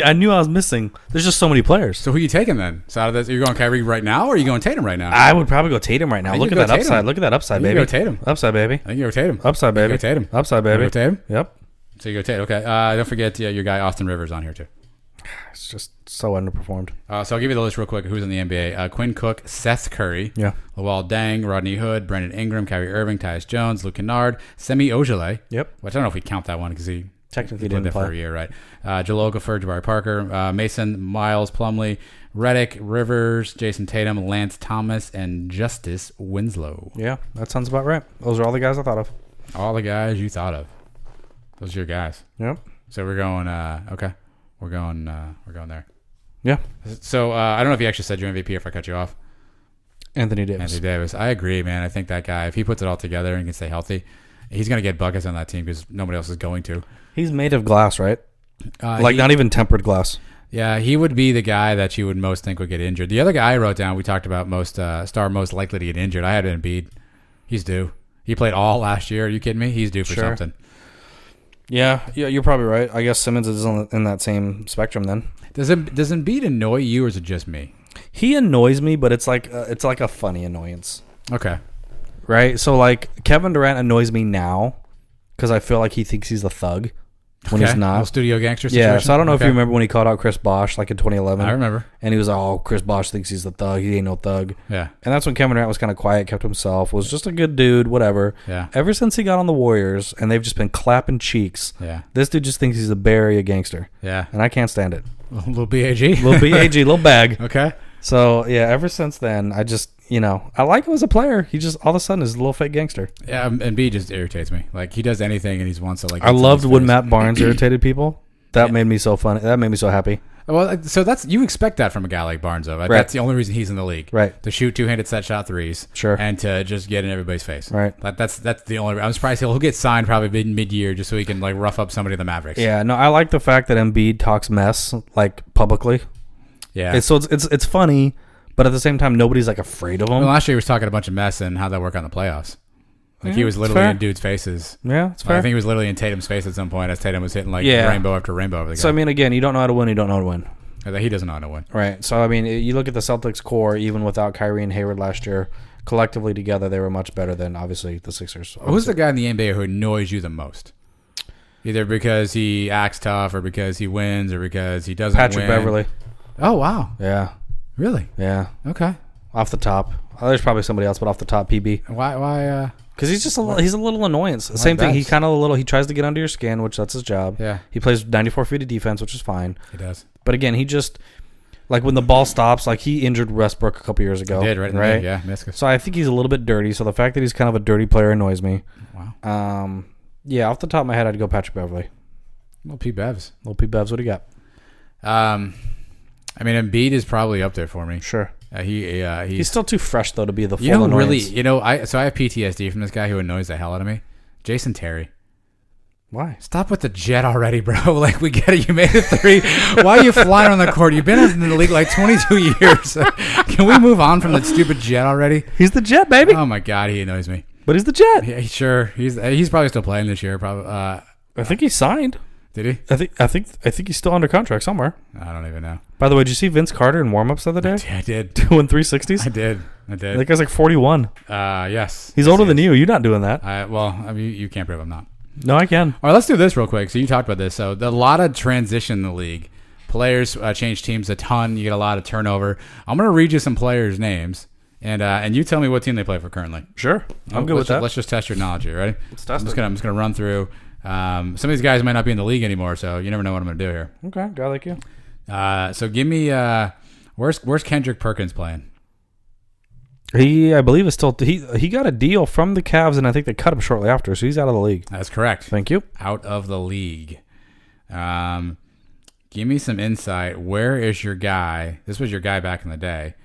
I knew I was missing. There's just so many players. So who are you taking then? So out of this, are you going Kyrie right now, or are you going Tatum right now? I would probably go Tatum right now. I Look think at you that go Tatum. upside. Look at that upside, I think baby. you go Tatum. Upside, baby. I think you go Tatum. Upside, baby. You go Tatum. Upside, You baby. go Tatum? Yep. So you go Tatum. Okay. Don't forget your guy Austin Rivers on here too. It's just so underperformed. So I'll give you the list real quick. Who's in the NBA? Quinn Cook, Seth Curry, Yeah. Luol Deng, Rodney Hood, Brandon Ingram, Kyrie Irving, Tyus Jones, Luke Kennard, Semi Ojeleye. Yep. Which I don't know if we count that one because he Technically played didn't there for a play. year, right? Jaleel Okafor, Jabari Parker, Mason, Miles, Plumlee, Redick, Rivers, Jason Tatum, Lance Thomas, and Justice Winslow. Yeah, that sounds about right. Those are all the guys I thought of. All the guys you thought of. Those are your guys. Yep. So we're going. Okay, we're going there. Yeah. So I don't know if you actually said your MVP. If I cut you off, Anthony Davis. Anthony Davis. I agree, man. I think that guy, if he puts it all together and can stay healthy, he's going to get buckets on that team because nobody else is going to. He's made of glass, right? He- Not even tempered glass. Yeah, he would be the guy that you would most think would get injured. The other guy I wrote down, we talked about most likely to get injured. I had Embiid. He's due. He played all last year. Are you kidding me? He's due for something. Yeah, you're probably right. I guess Simmons is in that same spectrum then. Does Embiid annoy you, or is it just me? He annoys me, but it's like a funny annoyance. Okay. Right? So, like, Kevin Durant annoys me now because I feel like he thinks he's a thug when he's not. Little studio gangster situation? Yeah, so I don't know if you remember when he called out Chris Bosh, like in 2011. I remember. And he was like, oh, Chris Bosh thinks he's the thug. He ain't no thug. Yeah. And that's when Kevin Durant was kind of quiet, kept himself, was just a good dude, whatever. Yeah. Ever since he got on the Warriors, and they've just been clapping cheeks, this dude just thinks he's a Barry, a gangster. Yeah. And I can't stand it. Little BAG? Little BAG, little bag. Okay. So, yeah, ever since then, I just, I like him as a player. He just, all of a sudden, is a little fake gangster. Yeah, and B just irritates me. Like, he does anything and he wants to, like... I loved when Matt Barnes irritated people. That made me so funny. That made me so happy. Well, so you expect that from a guy like Barnes, though. Right? That's the only reason he's in the league. Right. To shoot two-handed set shot threes. Sure. And to just get in everybody's face. Right. That's the only... I'm surprised he'll get signed probably mid-year just so he can, like, rough up somebody in the Mavericks. Yeah, no, I like the fact that Embiid talks mess, like, publicly. Yeah. It's funny, but at the same time, nobody's, like, afraid of him. Well, last year he was talking a bunch of mess and how'd that work out in the playoffs. Like, he was literally in dudes' faces. Yeah, it's fair. I think he was literally in Tatum's face at some point as Tatum was hitting, like, rainbow after rainbow over the guy. So, I mean, again, you don't know how to win, you don't know how to win. He doesn't know how to win. Right. So, I mean, you look at the Celtics core, even without Kyrie and Hayward last year, collectively together, they were much better than, obviously, the Sixers. Who's the guy in the NBA who annoys you the most? Either because he acts tough or because he wins or because he doesn't win. Patrick Beverley. Oh, wow. Yeah. Really? Yeah. Okay. Off the top. There's probably somebody else, but off the top, PB. Why? Because he's just he's a little annoyance. The same thing. He he tries to get under your skin, which that's his job. Yeah. He plays 94 feet of defense, which is fine. He does. But again, he just, like when the ball stops, like he injured Westbrook a couple years ago. He did, right? Yeah, meniscus. So I think he's a little bit dirty. So the fact that he's kind of a dirty player annoys me. Wow. Yeah, off the top of my head, I'd go Patrick Beverley. Little P. Bevs. Little P. Bevs, what do you got? I mean, Embiid is probably up there for me. Sure. He's still too fresh though to be the full annoyance. I have PTSD from this guy who annoys the hell out of me. Jason Terry. Why? Stop with the jet already, bro. Like, we get it. You made it 3. Why are you flying on the court? You've been in the league like 22 years. Can we move on from that stupid jet already? He's the jet, baby. Oh my God, he annoys me. But he's the jet. Yeah, sure. He's probably still playing this year. Probably. I think he signed. Did he? I think he's still under contract somewhere. I don't even know. By the way, did you see Vince Carter in warm-ups the other day? I did. Doing 360s? I did. That guy's like 41. Yes. He's older than you. You're not doing that. I mean, you can't prove I'm not. No, I can. All right, let's do this real quick. So you talked about this. So a lot of transition in the league. Players change teams a ton. You get a lot of turnover. I'm going to read you some players' names, and you tell me what team they play for currently. Sure. I'm good with that. Let's just test your knowledge here. Ready? Let's test I'm just gonna run through. Some of these guys might not be in the league anymore, so you never know what I'm going to do here. Okay, guy like you. So give me where's Kendrick Perkins playing? I believe is still he got a deal from the Cavs, and I think they cut him shortly after, so he's out of the league. That's correct. Thank you. Out of the league. Give me some insight. Where is your guy? This was your guy back in the day.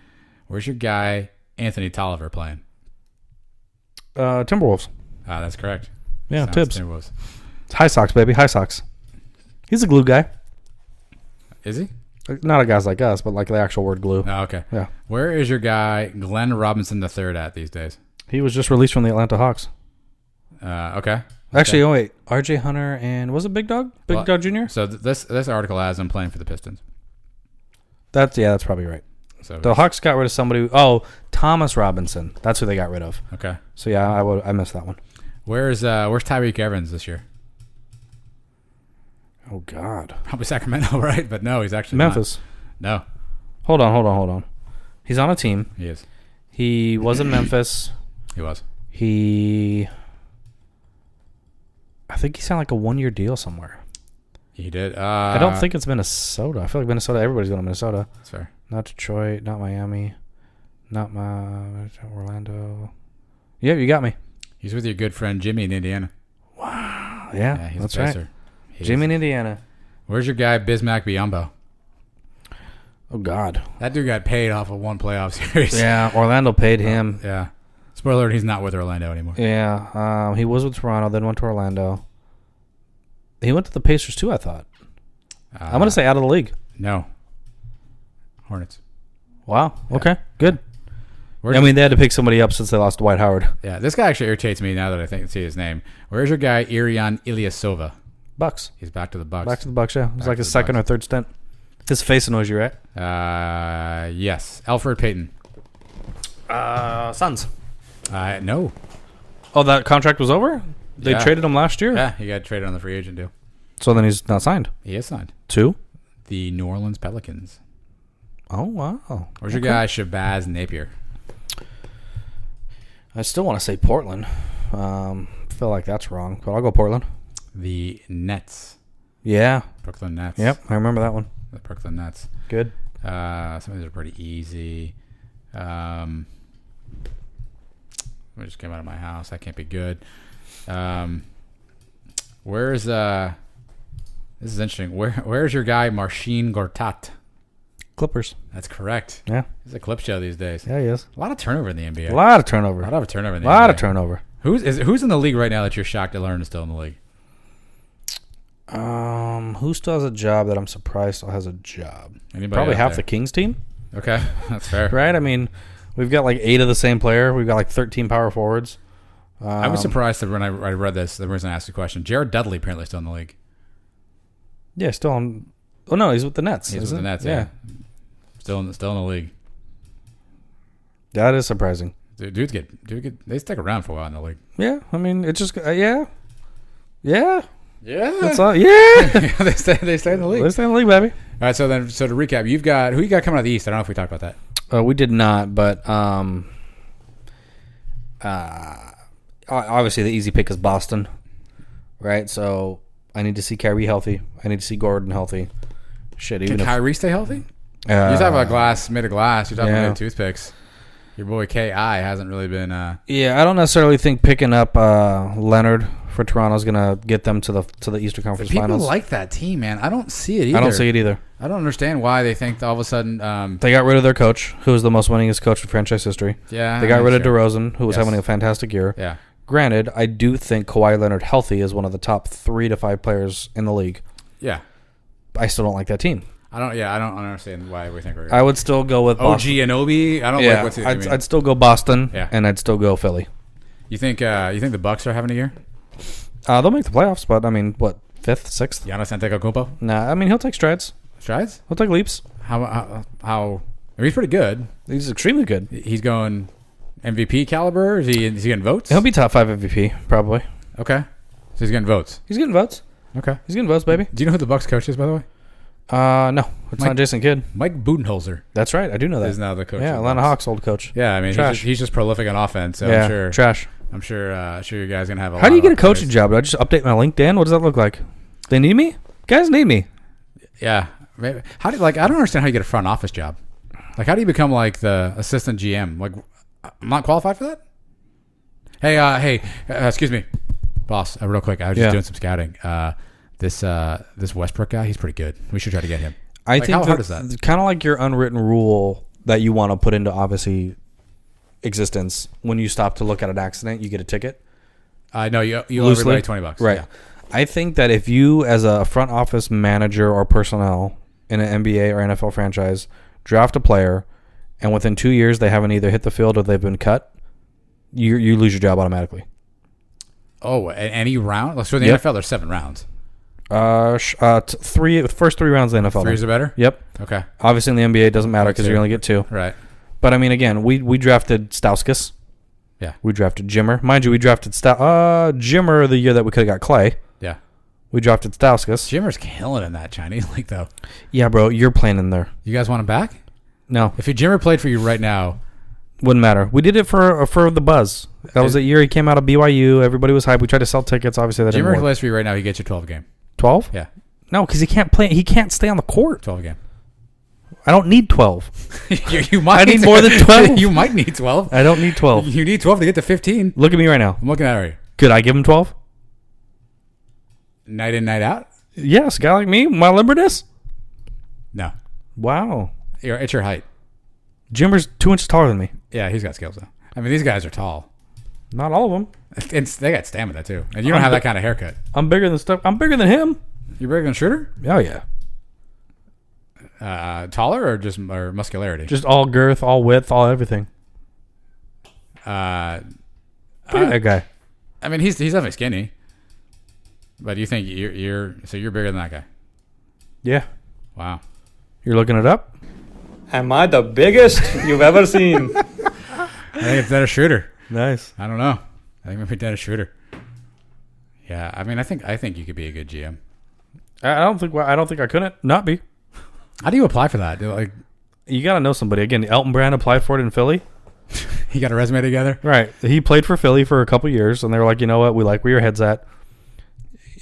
Where's your guy Anthony Tolliver playing? Timberwolves. That's correct. Yeah, Tibbs. Timberwolves. High Sox, baby. High Sox. He's a glue guy. Is he? Not a guys like us, but like the actual word glue. Oh, okay. Yeah. Where is your guy Glenn Robinson III at these days? He was just released from the Atlanta Hawks. Okay. Actually, oh wait, R.J. Hunter and was it Big Dog? Dog Jr.? So this article has him playing for the Pistons. That's probably right. So the Hawks got rid of somebody. Thomas Robinson. That's who they got rid of. Okay. So yeah, I missed that one. Where's Tyreek Evans this year? Oh God. Probably Sacramento, right? But no, he's actually Memphis. Not. No. Hold on. He's on a team. He is. He was in Memphis. He was. I think he signed like a 1-year deal somewhere. He did. I don't think it's Minnesota. I feel like Minnesota. Everybody's going to Minnesota. That's fair. Not Detroit. Not Miami. Not Orlando. Yeah, you got me. He's with your good friend Jimmy in Indiana. Wow. Yeah, he's that's a right. Jimmy in Indiana. Where's your guy Bismack Biyombo? Oh God. That dude got paid off of one playoff series. Yeah, Orlando paid him. Yeah. Spoiler alert, he's not with Orlando anymore. Yeah, he was with Toronto, then went to Orlando. He went to the Pacers too, I thought. I'm going to say out of the league. No. Hornets. Wow. Okay. Good. Where's I mean, they had to pick somebody up since they lost Dwight Howard. Yeah, this guy actually irritates me now that I see his name. Where's your guy, Irian Ilyasova? Bucks. He's back to the Bucks. Back to the Bucks, yeah. It was Back like to his the second Bucks. or third stint. His face annoys you, right? Yes. Alfred Payton. Suns. No. Oh, that contract was over? They Yeah. traded him last year? Yeah, he got traded on the free agent deal. So then he's not signed. He is signed. To? The New Orleans Pelicans. Oh, wow. Where's your guy, Shabazz Napier? I still want to say Portland. Feel like that's wrong, but I'll go Portland. The Nets. Yeah. Brooklyn Nets. Yep, I remember that one. The Brooklyn Nets. Good. Some of these are pretty easy. I just came out of my house. That can't be good. Where's this is interesting. Where's your guy, Marcin Gortat? Clippers. That's correct. Yeah. It's a clip show these days. Yeah, he is. A lot of turnover in the NBA. A lot of turnover. A lot of turnover in A the lot NBA. of turnover. Who's in the league right now that you're shocked to learn is still in the league? Who still has a job that I'm surprised still has a job? Anybody Probably out half there? the Kings team, Okay, that's fair. right? I mean, we've got like 8 of the same player. We've got like 13 power forwards. I was surprised that when I read this, the reason I asked the question, Jared Dudley apparently still in the league. Yeah, still on. Oh no, he's with the Nets. He's with isn't the it? Nets. Yeah, still in the league. That is surprising. Dudes get they stick around for a while in the league. Yeah, I mean, it just yeah. Yeah, That's all. Yeah, they stay in the league. let's stay in the league, baby. All right, so to recap, who you got coming out of the East? I don't know if we talked about that. We did not, but obviously the easy pick is Boston, right? So I need to see Kyrie healthy. I need to see Gordon healthy. Shit, even Can Kyrie stay healthy? if You talk about glass, made of glass. You're talking yeah. about toothpicks. Your boy K.I. hasn't really been. yeah, I don't necessarily think picking up Leonard for Toronto is gonna get them to the Eastern Conference People Finals. like that team, man. I don't see it either. I don't see it either. I don't understand why they think that all of a sudden. They got rid of their coach, who was the most winningest coach in franchise history. Yeah, They got rid of sure. DeRozan, who was Yes. having a fantastic year. Yeah. Granted, I do think Kawhi Leonard healthy is one of the top 3 to 5 players in the league. Yeah. I still don't like that team. I don't understand why we think we're. I would still go with OG Boston. and Obi. I don't Yeah, like what's. I'd still go Boston, Yeah. and I'd still go Philly. You think the Bucks are having a year? They'll make the playoffs, but I mean, what, 5th, 6th? Giannis Antetokounmpo Nah, I mean, he'll take strides. strides. He'll take leaps. How I mean, he's pretty good. He's extremely good. He's going MVP caliber. Is he getting votes? He'll be top 5 MVP, probably. Okay. So he's getting votes. He's getting votes. Okay. He's getting votes, baby. Do you know who the Bucks coach is, by the way? No, it's Mike- not Jason Kidd. Mike Budenholzer That's right. I do know that. is now the coach. Yeah, of the Atlanta Bucks. Hawks old coach. Yeah, I mean, Trash. he's just prolific on offense. So yeah, I'm sure. trash. I'm sure your guys gonna have a. How lot do you of get a coaching opportunities. job? Do I just update my LinkedIn? What does that look like? They need me? Guys need me. Yeah. Maybe. How do I don't understand how you get a front office job. Like, how do you become like the assistant GM? Like, I'm not qualified for that. Hey, excuse me, boss. Real quick, I was just Yeah. doing some scouting. This Westbrook guy, he's pretty good. We should try to get him. I Like, think how hard is that? Kind of like your unwritten rule that you want to put into obviously existence. When you stop to look at an accident, you get a ticket. No, you owe Loosely. everybody $20. Right. Yeah. I think that if you, as a front office manager or personnel in an NBA or NFL franchise, draft a player, and within 2 years they haven't either hit the field or they've been cut, you lose your job automatically. Oh, any round? So in the Yep. NFL, there's 7 rounds. First 3 rounds of the NFL. Threes are better. Yep. Okay. Obviously in the NBA it doesn't matter because Two. you only get 2. Right. But I mean, again, we drafted Stauskas. Yeah. We drafted Jimmer. Mind you, we drafted Jimmer the year that we could have got Clay. Yeah. We drafted Stauskas. Jimmer's killing in that Chinese league, though. Yeah, bro, you're playing in there. You guys want him back? No, If Jimmer played for you right now, wouldn't matter. We did it for the buzz. That was the year he came out of BYU. Everybody was hyped. We tried to sell tickets. Obviously, that didn't Jimmer work. plays for you right now, he gets you 12 a game. 12? Yeah. No, because he can't play. He can't stay on the court. 12 a game. I don't need 12. you might I need more than 12. You might need 12. I don't need 12. You need 12 to get to 15. Look at me right now. I'm looking at it. Could I give him 12? Night in, night out? Yes, a guy like me, my limberness. No. Wow. It's your height. Jimmer's 2 inches taller than me. Yeah, he's got skills, though. I mean, these guys are tall. Not all of them. And they got stamina, too. And you don't have that kind of haircut. I'm bigger than stuff. I'm bigger than him. You're bigger than Schroeder? Oh yeah. Taller or muscularity? Just all girth, all width, all everything. Look at that guy. I mean, he's definitely skinny. But do you think you're bigger than that guy? Yeah. Wow. You're looking it up? Am I the biggest you've ever seen? I think it's Dennis Schroeder. Nice. I don't know. I think maybe Dennis Schroeder. Yeah, I mean, I think you could be a good GM. I don't think I couldn't not be. How do you apply for that? Like, You got to know somebody. Again, Elton Brand applied for it in Philly. he got a resume together. Right. He played for Philly for a couple years, and they were like, you know what? We like where your head's at.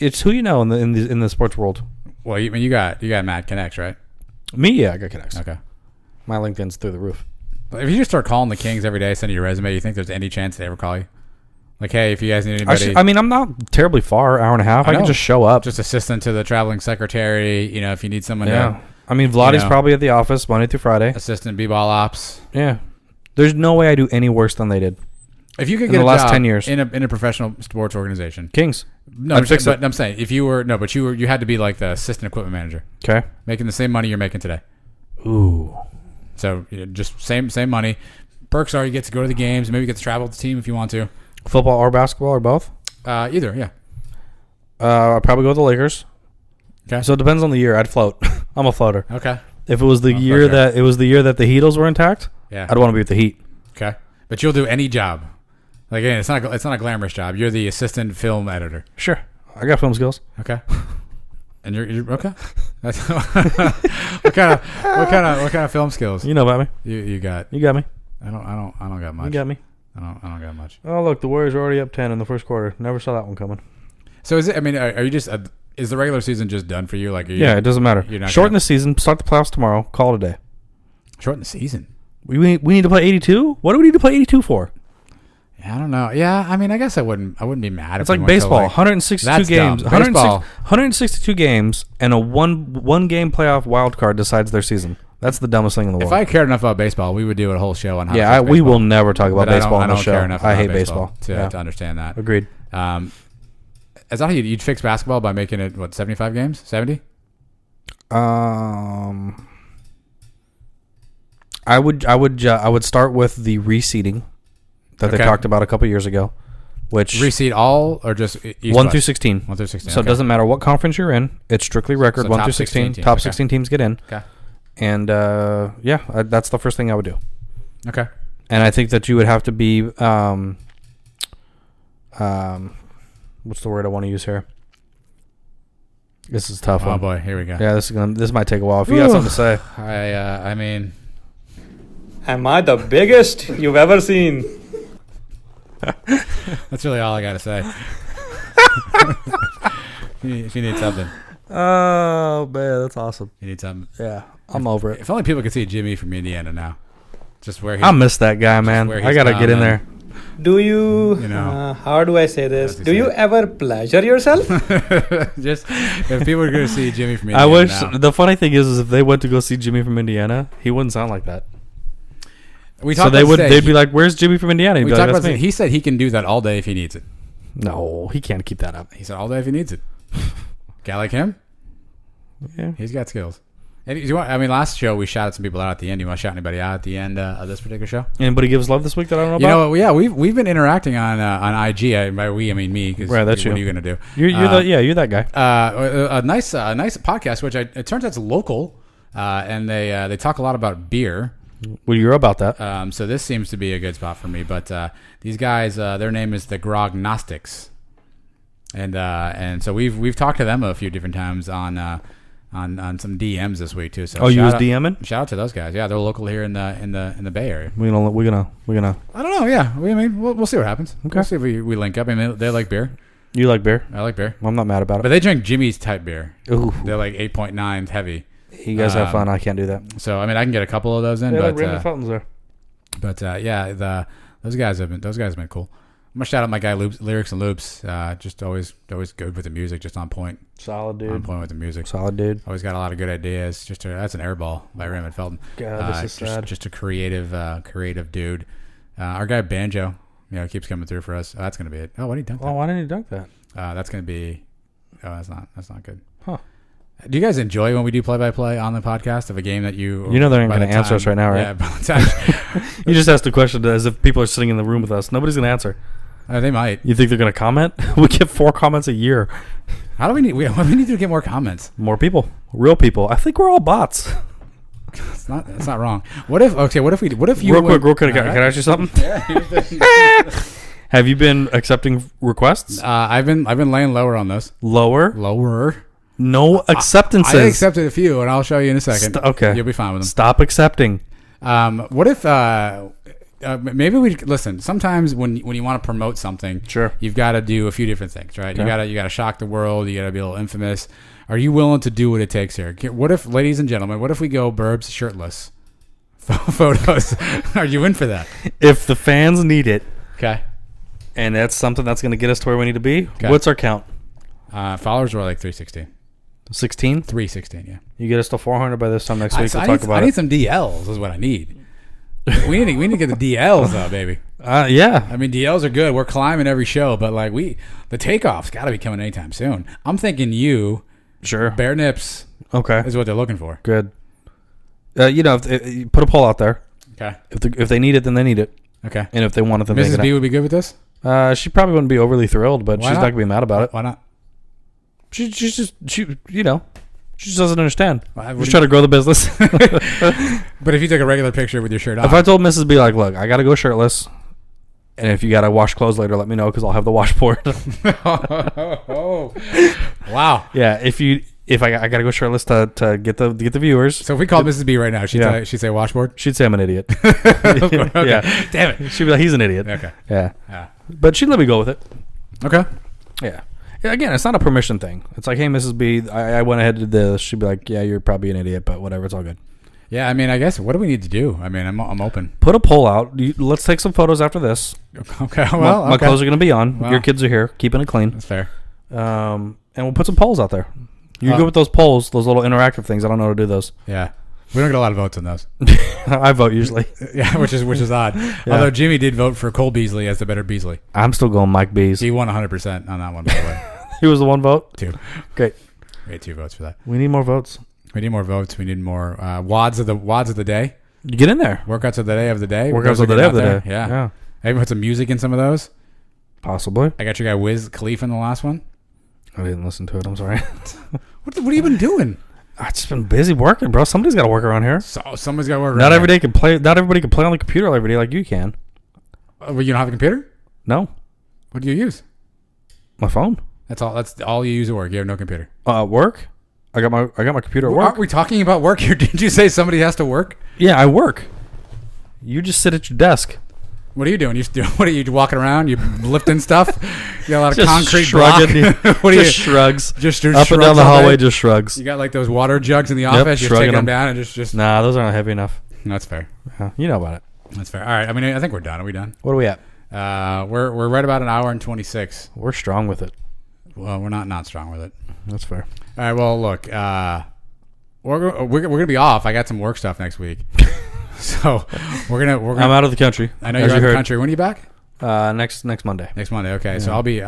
It's who you know in the sports world. Well, you got Matt Connects, right? Me, yeah, I got connects. Okay. My LinkedIn's through the roof. If you just start calling the Kings every day, sending your resume, you think there's any chance they ever call you? Like, hey, if you guys need anybody, I mean, I'm not terribly far, hour and a half. I can know. just show up. Just assistant to the traveling secretary. You know, if you need someone Yeah. I mean, Vladdy's probably at the office Monday through Friday. assistant b-ball ops. Yeah. There's no way I do any worse than they did. If you could In get the a last job 10 years. in a professional sports organization, Kings. no, I'd fix it. I'm saying if you were you had to be like the assistant equipment manager, Okay. making the same money you're making today. Ooh. So just same money. Perks are you get to go to the games, maybe you get to travel with the team if you want to. Football or basketball or both? Either, yeah. I'd probably go with the Lakers. Okay. So it depends on the year. I'd float. I'm a floater. Okay. If it was the year okay. that the Heatles were intact, Yeah. I'd want to be with the Heat. Okay. But you'll do any job. Like, again, it's not a glamorous job. You're the assistant film editor. Sure. I got film skills. Okay. And you're okay. That's what kind of film skills You know about me. you got? You got me. I don't got much. You got me. I don't got much. Oh, look, the Warriors are already up 10 in the first quarter. Never saw that one coming. So is it? I mean, are you just? Is the regular season just done for you? Like, Yeah, it doesn't matter. You're not Shorten the season. Start the playoffs tomorrow. Call it a day. shorten the season. We need to play 82? What do we need to play 82 for? Yeah, I don't know. Yeah, I mean, I guess I wouldn't be mad. It's if we like went to, baseball. like, 162 that's games. dumb. Baseball. 162 games, and a one game playoff wild card decides their season. That's the dumbest thing in the world. If I cared enough about baseball, we would do a whole show on how. Yeah, to fix we baseball. will never talk about But baseball on I the don't show. care enough. I about hate baseball. to understand that. Agreed. Is that how you'd fix basketball by making it 75 games, 70? I would start with the reseeding that they Okay. talked about a couple years ago, which Reseed all or just East 1 West? through 16. 1 through 16. So it doesn't matter what conference you're in. It's strictly record So 1 top through 16. 16 teams. Top Okay. 16 teams get in. Okay. And that's the first thing I would do. Okay. And I think that you would have to be what's the word I want to use here? This is a tough Oh one. boy, here we go. Yeah, this might take a while. If you got something to say, I mean, Am I the biggest you've ever seen? that's really all I got to say. If you need something, oh man, that's awesome. you need something. Yeah, I'm over it. If only people could see Jimmy from Indiana now. Just where he. I miss that guy, man. where I he's gotta get in from there. Do you, You know. how do I say this? As he Do you said. ever pleasure yourself? Just if people were going to see Jimmy from I Indiana wish. now. The funny thing is if they went to go see Jimmy from Indiana, he wouldn't sound like that. We So talked they about would. today. They'd be like, "Where's Jimmy from Indiana?" He'd We be talked like, about "That's this. me." He said he can do that all day if he needs it. No, he can't keep that up. He said all day if he needs it. Guy like him, Yeah. he's got skills. And do you want, I mean, last show we shouted some people out at the end. Do you want to shout anybody out at the end of this particular show? Anybody gives love this week that I don't know You about? know, yeah, we've been interacting on IG. By we, I mean me. 'Cause Right, that's what you. are you gonna do? You're that guy. A nice podcast, which it turns out is local, and they talk a lot about beer. Well, you're about that. So this seems to be a good spot for me. But these guys, their name is the Grognostics, and so we've talked to them a few different times on some DMs this week too. So Oh, you was shout out- DMing? Shout out to those guys. Yeah, they're local here in the Bay Area. We're gonna. I don't know. Yeah, I mean, we'll see what happens. Okay. We'll see if we link up. I mean, they like beer. You like beer? I like beer, I'm not mad about but it. they drink Jimmy's type beer. Ooh, They're like 8.9 heavy. you guys have fun. I can't do that. So I mean, I can get a couple of those in, Yeah, but like Raymond Felton's there. those guys have been cool. I'm gonna shout out my guy Lyrics and Loops. Just always good with the music, just on point. Solid On dude. point with the music. Solid dude. Always got a lot of good ideas. That's an airball by Raymond Felton. God, this is sad. Just a creative dude. Our guy Banjo, keeps coming through for us. That's gonna be it. Oh, why did he dunk that? Oh, why didn't he dunk that? That's gonna be. Oh, that's not good. Huh. Do you guys enjoy when we do play-by-play on the podcast of a game that you... You know they're not by going the to answer time- us right now, right? Yeah, by the time- You just asked a question as if people are sitting in the room with us. Nobody's going to answer. they might. You think they're going to comment? We get 4 comments a year. How do we need... We need to get more comments. More people. Real people. I think we're all bots. That's not wrong. What if you... Real quick, can I ask you something? Have you been accepting requests? I've been laying lower on this. Lower? No acceptances. I accepted a few, and I'll show you in a second. Okay. You'll be fine with them. Stop accepting. What if maybe we listen? Sometimes when you want to promote something, Sure. you've got to do a few different things, right? Okay. You gotta shock the world. You gotta be a little infamous. Are you willing to do what it takes here? What if, ladies and gentlemen, what if we go Berbs shirtless photos? Are you in for that? If the fans need it, Okay. and that's something that's going to get us to where we need to be, Okay. what's our count? Followers were like 316. 16? 316, yeah. You get us to 400 by this time next week. We'll I talk about need it. some DLs is what I need. we need to get the DLs though, baby. Yeah. I mean, DLs are good. We're climbing every show, but like the takeoff's got to be coming anytime soon. I'm thinking Sure. bare nips Okay. is what they're looking for. Good. If you put a poll out there. Okay. If they need it, then they need it. Okay. And if they want it, then they Mrs. get B it. would be good with this? She probably wouldn't be overly thrilled, but Why she's not? not going to be mad about it. Why not? She just doesn't understand. Why- Just trying to grow the business. But if you took a regular picture with your shirt on. If I told Mrs. B, like, look, I got to go shirtless, and if you got to wash clothes later, let me know because I'll have the washboard. Oh. Wow. Yeah, if I got to go shirtless to get the viewers, So if we called Mrs. B right now, she'd Yeah. say washboard? she'd say I'm an idiot. Okay. Yeah, Damn it. she'd be like, he's an idiot. Okay. Yeah, Yeah. but she'd let me go with it. Okay. Yeah. Again, it's not a permission thing. It's like, hey, Mrs. B, I went ahead and did this. She'd be like, yeah, you're probably an idiot, but whatever, it's all good. Yeah, I mean, I guess, what do we need to do? I mean, I'm open. Put a poll out. Let's take some photos after this. Okay, well, My clothes are going to be on. Wow. Your kids are here, keeping it clean. That's fair. And we'll put some polls out there. You're good with those polls, those little interactive things. I don't know how to do those. Yeah. We don't get a lot of votes on those. I vote usually. Yeah, which is odd. Although Jimmy did vote for Cole Beasley as the better Beasley. I'm still going Mike Bees. He won 100% on that one, by the way. He was the one vote? 2. Great. We had 2 votes for that. We need more votes. We need more votes. We need more wads of the day. You get in there. Workouts of the day. Workouts Those of are the getting day out of the there. day. Yeah. I even put some music in some of those. Possibly. I got your guy Wiz Khalifa in the last one. I didn't listen to it. I'm sorry. What have you been doing? I've just been busy working, bro. Somebody's got to work around here. So somebody's got to work. Not everybody can play on the computer every day like you can. Well, you don't have a computer? No. What do you use? My phone. That's all you use at work. You have no computer. Work. I got my computer at work. Aren't we talking about work here? Didn't you say somebody has to work? Yeah, I work. You just sit at your desk. What are you doing? What are you walking around? You lifting stuff? You got a lot of Just concrete shrugging. block? What are Just shrugs. Just Up and shrugs down the all day? hallway, just shrugs. You got like those water jugs in the office. Just shrugging taking them them. down and just. Nah, those aren't heavy enough. That's fair. You know about it. That's fair. All right. I mean, I think we're done. Are we done? What are we at? We're right about an hour and 26. We're strong with it. Well, we're not strong with it. That's fair. All right. Well, look. We're gonna be off. I got some work stuff next week, so we're gonna. I'm out of the country. I know you're out of the country. When are you back? Next Monday. Next Monday. Okay, so I'll be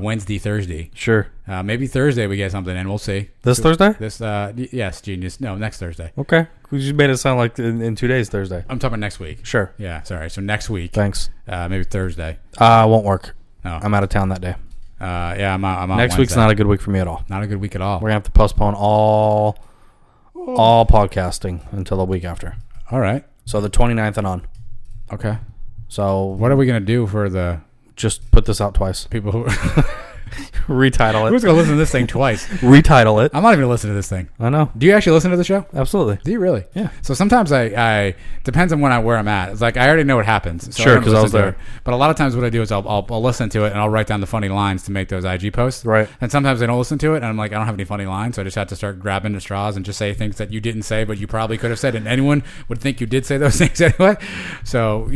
Wednesday, Thursday. Sure. Maybe Thursday we get something in. We'll see. This Thursday? Yes, genius. No, next Thursday. Okay. You just made it sound like in 2 days, Thursday. I'm talking next week. Sure. Yeah, sorry. So next week. Thanks. Maybe Thursday. Won't work. No. I'm out of town that day. Yeah, I'm out. Next week's not a good week for me at all. Not a good week at all. We're gonna have to postpone all podcasting until the week after. All right. So the 29th and on. Okay. So What are we gonna do for the just put this out twice. people who? Retitle Who's it. gonna listen to this thing twice? Retitle it. I'm not even gonna listen to this thing. I know. Do you actually listen to the show? Absolutely. Do you really? Yeah. So sometimes I depends on where I'm at. It's like I already know what happens. So Sure, don't 'cause I was listen to there. it. But a lot of times what I do is I'll listen to it and I'll write down the funny lines to make those IG posts. Right. And sometimes I don't listen to it and I'm like I don't have any funny lines, so I just have to start grabbing the straws and just say things that you didn't say but you probably could have said, and anyone would think you did say those things anyway. So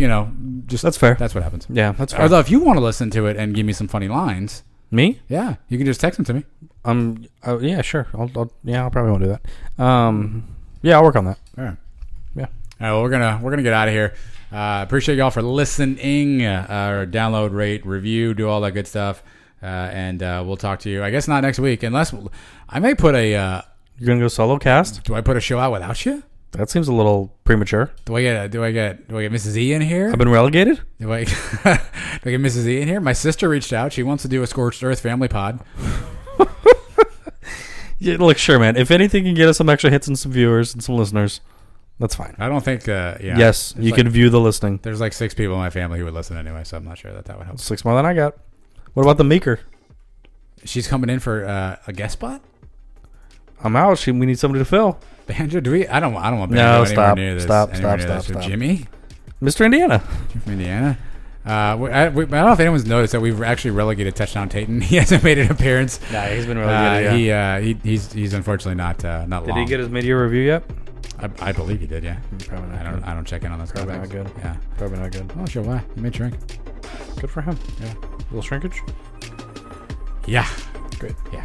just That's fair. That's what happens. Yeah, that's fair. Although if you want to listen to it and give me some funny lines, Me? yeah, you can just text them to me. Yeah, sure. I'll probably won't do that. Yeah, I'll work on that. All right. Yeah. All right, well, we're gonna get out of here. Appreciate y'all for listening, or download, rate, review, do all that good stuff. and we'll talk to you. I guess not next week, unless I may put a. You're gonna go solo cast? Do I put a show out without you? That seems a little premature. Do I get Mrs. E in here? I've been relegated? Do I get Mrs. E in here? My sister reached out. She wants to do a Scorched Earth family pod. Yeah, look, sure, man. If anything can get us some extra hits and some viewers and some listeners, that's fine. I don't think. Yes, you can view the listing. There's like 6 people in my family who would listen anyway, so I'm not sure that would help. 6 more than I got. What about the Meeker? She's coming in for a guest spot. I'm out. We need somebody to fill. Banjo? Do we? I don't want Banjo No, anywhere near this. Stop. Jimmy? Mr. Indiana. From Indiana. I don't know if anyone's noticed that we've actually relegated Touchdown Tatum. He hasn't made an appearance. Nah, he's been relegated. He's unfortunately not long. Did he get his media review yet? I believe he did. Yeah. Probably not. I don't check in on those. Probably not good. Yeah. Probably not good. I'm not sure why. He made shrink. Good for him. Yeah. A little shrinkage. Yeah. Great. Yeah.